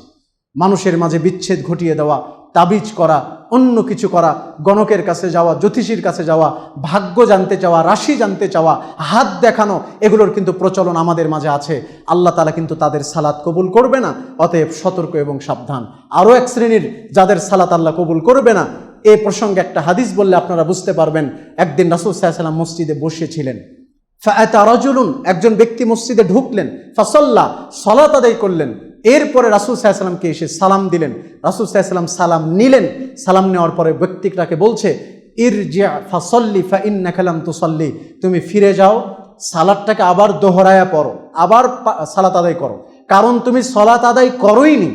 মানুষের মাঝে বিচ্ছেদ ঘটিয়ে দেওয়া, তাবিজ করা, অন্য কিছু করা, গণকের কাছে যাওয়া, জ্যোতিষীর কাছে যাওয়া, ভাগ্য জানতে চাওয়া, রাশি জানতে চাওয়া, হাত দেখানো, এগুলোর কিন্তু প্রচলন আমাদের মাঝে আছে। আল্লাহ তাআলা কিন্তু তাদের সালাত কবুল করবে না। অতএব সতর্ক এবং সাবধান। আরও এক শ্রেণীর যাদের সালাত আল্লাহ কবুল করবে না, এ প্রসঙ্গে একটা হাদিস বললে আপনারা বুঝতে পারবেন। একদিন রাসূল সাল্লাল্লাহু আলাইহি ওয়াসাল্লাম মসজিদে বসেছিলেন। ফাআতা রাজুলুন, একজন ব্যক্তি মসজিদে ঢুকলেন, ফাসাল্লা, সালাত আদায় করলেন। এরপরে রাসূল সাল্লাল্লাহু আলাইহি ওয়াসাল্লামকে এসে সালাম দিলেন। রাসূল সাল্লাল্লাহু আলাইহি ওয়াসাল্লাম সালাম নিলেন। সালাম নেওয়ার পরে ব্যক্তিটাকে বলছে, ইরজি ফাসাল্লি ফাইন্নাকা লাম তুসাল্লি, তুমি ফিরে যাও, সালাতটাকে আবার দোহরায়া পড়ো, আবার সালাত আদায় করো, কারণ তুমি সালাত আদায় করোইনি।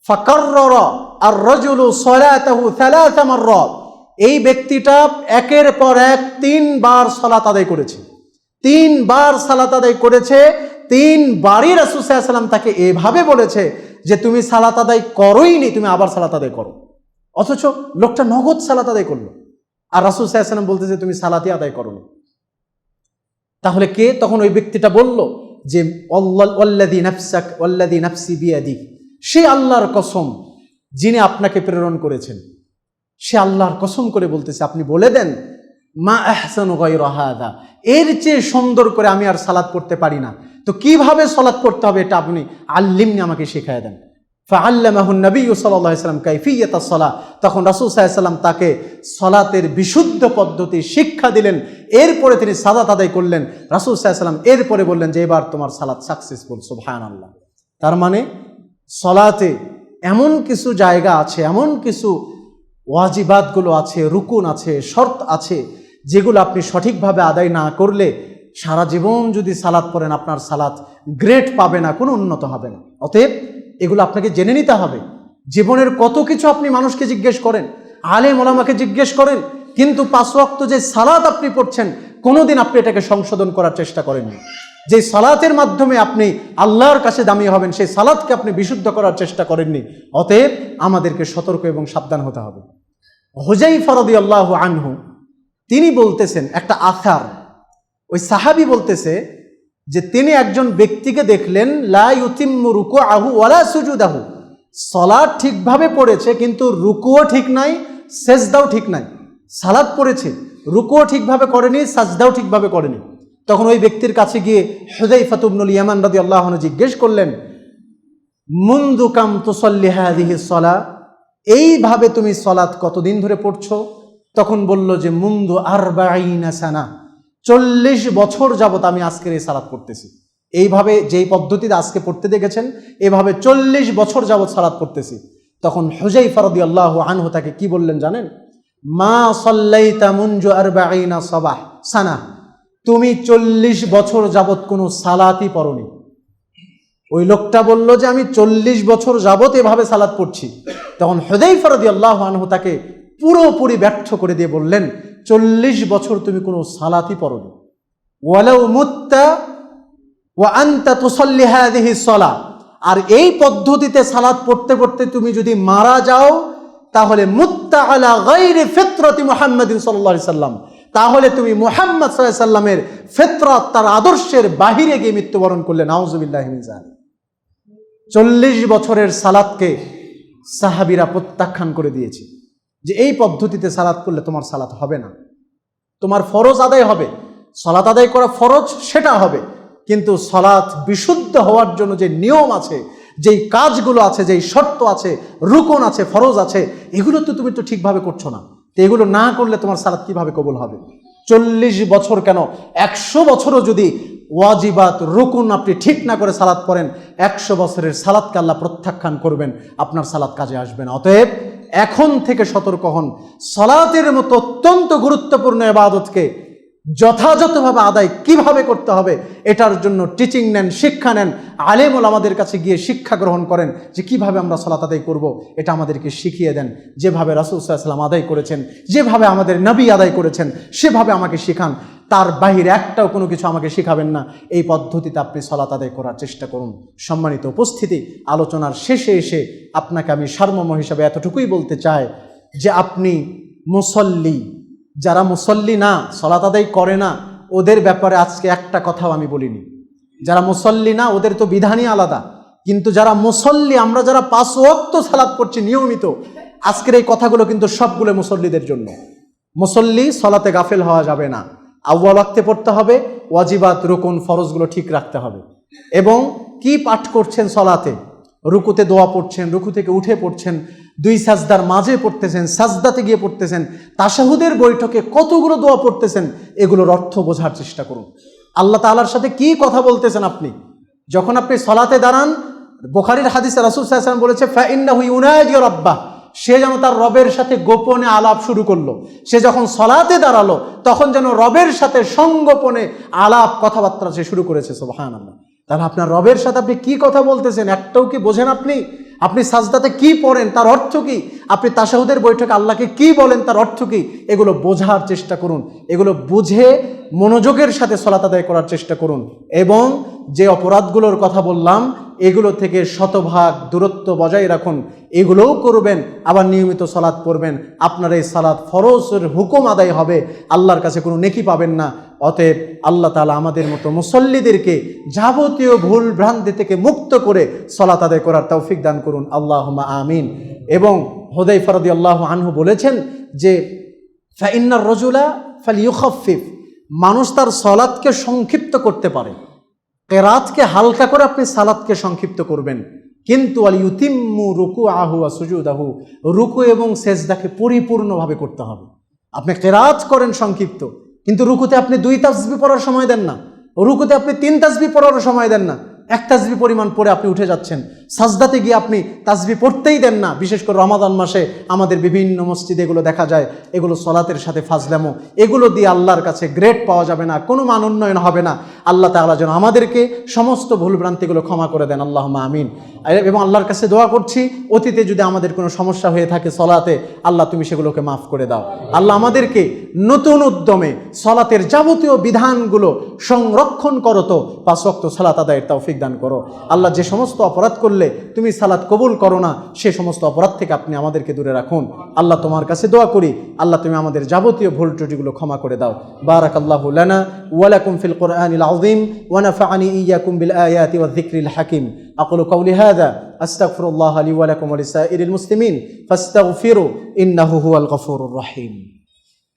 ফাকাররারা আর রাজুলু সালাতাহু 3 মাররাত, এই ব্যক্তিটা একের পর এক 3 বার সালাত আদায় করেছে। 3 বার সালাত আদায় করেছে। 3 বারই রাসূল সাল্লাল্লাহু আলাইহি ওয়াসাল্লাম তাকে এভাবে বলেছে যে তুমি সালাত আদায় করোইনি, তুমি আবার সালাত আদায় করো। অথচ লোকটা নগদ সালাত আদায় করলো, আর রাসূল সাল্লাল্লাহু আলাইহি ওয়াসাল্লাম বলতেছে তুমি সালাতই আদায় করোনি। তাহলে কে? তখন ওই ব্যক্তিটা বলল যে ওয়াল্লাযী নাফসি বিয়াদি, সে আল্লাহর কসম যিনি আপনাকে প্রেরণ করেছেন, সে আল্লাহর কসম করে বলতেছে, আপনি বলে দেন, মা আহসানু গায়রা হাযা, এর চেয়ে সুন্দর করে আমি আর সালাত পড়তে পারি না। তো কিভাবে সালাত পড়তে হবে এটা আপনি আল্লিমনি, আমাকে শিখিয়ে দেন। ফাআল্লামাহু নবী সাল্লাল্লাহু আলাইহি ওয়াসাল্লাম কাইফিয়াতাস সালাহ, তখন রাসূল সাল্লাল্লাহু আলাইহি ওয়াসাল্লাম তাকে সালাতের বিশুদ্ধ পদ্ধতি শিক্ষা দিলেন। এরপরে তিনি সালাত আদায় করলেন। রাসূল সাল্লাল্লাহু আলাইহি ওয়াসাল্লাম এরপরে বললেন যে এবার তোমার সালাত সাকসেসফুল। সুবহানাল্লাহ। তার মানে সালাতে এমন কিছু জায়গা আছে, এমন কিছু ওয়াজিবাতগুলো আছে, রুকুন আছে, শর্ত আছে, যেগুলো আপনি সঠিকভাবে আদায় না করলে সারা জীবন যদি সালাত পড়েন আপনার সালাত গ্রেড পাবে না, কোনো উন্নত হবে না। অতএব এগুলো আপনাকে জেনে নিতে হবে। জীবনের কত কিছু আপনি মানুষকে জিজ্ঞেস করেন, আলেম ওলামাকে জিজ্ঞেস করেন, কিন্তু 5 ওয়াক্ত যে সালাত আপনি পড়ছেন কোনোদিন আপনি এটাকে সংশোধন করার চেষ্টা করেননি। যে সালাতের মাধ্যমে আপনি আল্লাহর কাছে দামি হবেন, সেই সালাতকে আপনি বিশুদ্ধ করার চেষ্টা করেননি। অতএব আমাদেরকে সতর্ক এবং সাবধান হতে হবে। হুযায়ফা রাদিয়াল্লাহু আনহু তিনি বলতেছেন, একটা আসার, ওই সাহাবী বলতেছে যে তিনি একজন ব্যক্তিকে দেখলেন, লা ইউতিম্মু রুকুআহু ওয়ালা সুজুদাহু, সালাত ঠিকভাবে পড়েছে কিন্তু রুকুও ঠিক নাই, সেজদাও ঠিক নাই। সালাত পড়েছে, রুকুও ঠিকভাবে করেনি, সাজদাও ঠিকভাবে করেনি। তখন ওই ব্যক্তির কাছে গিয়ে হুযায়ফা ইবনুল ইয়ামান রাদিয়াল্লাহু আনহু জিজ্ঞেস করলেন, মুনযু কাম তুসাল্লি হাযিহিস সালাহ, এইভাবে তুমি সালাত কতদিন ধরে পড়ছো? তখন বলল যে মুনযু 40 সানা, 40 বছর যাবত আমি আজকের এই সালাত পড়তেছি। এইভাবে যেই পদ্ধতিতে আজকে পড়তে দেখেছেন, এভাবে 40 বছর যাবত সালাত পড়তেছি। তখন হুযায়ফা রাদিয়াল্লাহু আনহু তাকে কি বললেন জানেন? মা সাল্লাইতা মুনযু 40 সানা, তুমি 40 বছর যাবত কোনো সালাতই পড়োনি। ওই লোকটা বলল যে আমি 40 বছর যাবত এভাবে সালাত পড়ছি। তখন হুযায়ফা রাদিয়াল্লাহু আনহু তাকে পুরোপুরি ব্যর্থ করে দিয়ে বললেন, 40 বছর তুমি কোনো সালাতই পড়োনি। ওয়ালাউ মুত্তা ওয়া আনতা তুসাল্লি হাযিহিস সালাহ, আর এই পদ্ধতিতে সালাত পড়তে পড়তে তুমি যদি মারা যাও, তাহলে মুত্তা আলা গায়রি ফিতরাতি মুহাম্মাদিন সাল্লাল্লাহু আলাইহি সাল্লাম, তাহলে তুমি মুহাম্মদ সাল্লাল্লাহু আলাইহি সাল্লামের ফিতরাত, তার আদর্শের বাহিরে গিয়ে মৃত্যুবরণ করলে। নাউযুবিল্লাহি মিন যালিক। 40 বছরের সালাতকে সাহাবীরা প্রত্যাখ্যান করে দিয়েছে যে এই পদ্ধতিতে সালাত করলে তোমার সালাত হবে না। তোমার ফরজ আদায় হবে, সালাত আদায় করা ফরজ সেটা হবে, কিন্তু সালাত বিশুদ্ধ হওয়ার জন্য যে নিয়ম আছে, যেই কাজগুলো আছে, যেই শর্ত আছে, রুকন আছে, ফরজ আছে, এগুলো তো তুমি তো ঠিকভাবে করছো না। তো এগুলো না করলে তোমার সালাত কিভাবে কবুল হবে? 40 বছর কেন, 100 বছরও যদি ওয়াজিবাত রুকুন আপনি ঠিক না করে সালাত পড়েন, 100 বছরের সালাতকে আল্লাহ প্রত্যাখ্যান করবেন, আপনার সালাত কাজে আসবে না। অতএব এখন থেকে সতর্ক হন, সালাতের মতো অত্যন্ত গুরুত্বপূর্ণ ইবাদতকে যথাযথভাবে আদায় কিভাবে করতে হবে এটার জন্য টিচিং নেন, শিক্ষা নেন, আলেম ওলামাদের কাছে গিয়ে শিক্ষা গ্রহণ করেন যে কিভাবে আমরা সালাত আদায় করব, এটা আমাদেরকে শিখিয়ে দেন। যেভাবে রাসূল সাল্লাল্লাহু আলাইহি ওয়াসাল্লাম আদায় করেছেন, যেভাবে আমাদের নবী আদায় করেছেন, সেভাবে আমাকে শিখান। তার বাহিরে একটাও কোনো কিছু আমাকে শিখাবেন না। এই পদ্ধতিতে আপনি সালাত আদায় করার চেষ্টা করুন। সম্মানিত উপস্থিতি, আলোচনার শেষে এসে আপনাকে আমি সারমর্ম হিসাবে এতটুকুই বলতে চাই যে আপনি মুসল্লি, যারা মুসল্লি না, সালাত আদায় করে না, ওদের ব্যাপারে আজকে একটা কথাও আমি বলিনি। যারা মুসল্লি না ওদের তো বিধানই আলাদা, কিন্তু যারা মুসল্লি, আমরা যারা 5 ওয়াক্ত সালাত পড়ছি নিয়মিত, আজকের এই কথাগুলো কিন্তু সবগুলো মুসল্লিদের জন্য। মুসল্লি সালাতে গাফেল হওয়া যাবে না, আউয়াল ওয়াক্তে পড়তে হবে, ওয়াজিবাত রুকুন ফরজগুলো ঠিক রাখতে হবে। এবং কি পাঠ করছেন সালাতে, রুকুতে দোয়া পড়ছেন, রুকু থেকে উঠে পড়ছেন, 2 সাজদার মাঝে পড়তেছেন, সাজদাতে গিয়ে পড়তেছেন, তাশাহুদের বৈঠকে কতগুলো দোয়া পড়তেছেন, এগুলোর অর্থ বোঝার চেষ্টা করুন। আল্লাহ তাআলার সাথে কি কথা বলতেছেন আপনি যখন আপনি সালাতে দাঁড়ান? বুখারীর হাদিসে রাসূল সাল্লাল্লাহু আলাইহি ওয়াসাল্লাম বলেছে, ফাইন্নাহু ইউনাজি রাব্বাহ, সে যেন তার রবের সাথে গোপনে আলাপ শুরু করলো। সে যখন সালাতে দাঁড়ালো তখন যেন রবের সাথে সংগোপনে আলাপ কথাবার্তা সে শুরু করেছে। সুবহানাল্লাহ। তাহলে আপনার রবের সাথে আপনি কি কথা বলতেছেন একটাও কি বোঝেন? আপনি সাজদাতে কি পড়েন তার অর্থ কি? আপনি তাশাহুদের বৈঠকে আল্লাহকে কি বলেন তার অর্থ কি? এগুলো বোঝার চেষ্টা করুন, এগুলো বুঝে মনোযোগের সাথে সালাত আদায় করার চেষ্টা করুন। এবং যে অপরাধগুলোর কথা বললাম এগুলো থেকে শতভাগ দূরত্ব বজায় রাখুন, এগুলোও করবেন, আবার নিয়মিত সালাত পড়বেন। আপনার এই সালাত ফরজের হুকুম আদায় হবে, আল্লাহর কাছে কোনো নেকি পাবেন না। অতএব আল্লাহ তাআলা আমাদের মতো মুসল্লিদেরকে যাবতীয় ভুল ভ্রান্তি থেকে মুক্ত করে সালাত আদায় করার তৌফিক দান করুন, আল্লাহুম্মা আমিন। এবং হুযায়ফা রাদিয়াল্লাহু আনহু বলেছেন যে ফাইন্নার রাজুলা ফালিয়ুখাফফিফ, মানুষ তার সালাতকে সংক্ষিপ্ত করতে পারে, কেরাতকে হালকা করে আপনি সালাতকে সংক্ষিপ্ত করবেন, কিন্তু আল ইউতিম্মু রুকুআহু ওয়া সুজুদাহু, রুকু এবং সেজদাকে পরিপূর্ণভাবে করতে হবে। আপনি কেরাত করেন সংক্ষিপ্ত, কিন্তু রুকুতে আপনি 2 তাসবিহ পড়ার সময় দেন না, রুকুতে আপনি 3 তাসবিহ পড়ার সময় দেন না, 1 তাসবিহ পরিমাণ পরে আপনি উঠে যাচ্ছেন। সাজদাতে গিয়ে আপনি তাসবিহ পড়তেই দেন না। বিশেষ করে রমাদান মাসে আমাদের বিভিন্ন মসজিদে এগুলো দেখা যায়, এগুলো সলাতের সাথে ফাজলামো, এগুলো দিয়ে আল্লাহর কাছে গ্রেড পাওয়া যাবে না, কোনো মান উন্নয়ন হবে না। আল্লাহ তাআলা যেন আমাদেরকে সমস্ত ভুলভ্রান্তিগুলো ক্ষমা করে দেন, আল্লাহুম্মা আমিন। এবং আল্লাহর কাছে দোয়া করছি, অতীতে যদি আমাদের কোনো সমস্যা হয়ে থাকে সলাতে, আল্লাহ তুমি সেগুলোকে মাফ করে দাও। আল্লাহ আমাদেরকে নতুন উদ্যমে সলাতের যাবতীয় বিধানগুলো সংরক্ষণ করো, তো 5 ওয়াক্ত সালাত আদায়ের তৌফিক দান করো। আল্লাহ যে সমস্ত অপরাধ করলে তুমি সালাত কবুল করো না, সে সমস্ত অপরাধ থেকে আপনি আমাদেরকে দূরে রাখুন। আল্লাহ তোমার কাছে দোয়া করি, আল্লাহ তুমি আমাদের যাবতীয় ভুল ত্রুটিগুলো ক্ষমা করে দাও। বারাকাল্লাহু লানা ওয়া লাকুম ফিল কুরআনিল আযীম ওয়া নাফা'আনি ইয়্যাকুম বিল আয়াতি ওয়ায যিকরিল হাকীম। আকুলু কাওলি হাযা আস্তাগফিরুল্লাহ লি ওয়া লাকুম ওয়া লিসাইরিল মুসলিমিন ফাস্তাগফিরু ইন্নাহু হুয়াল গফুরুর রহিম।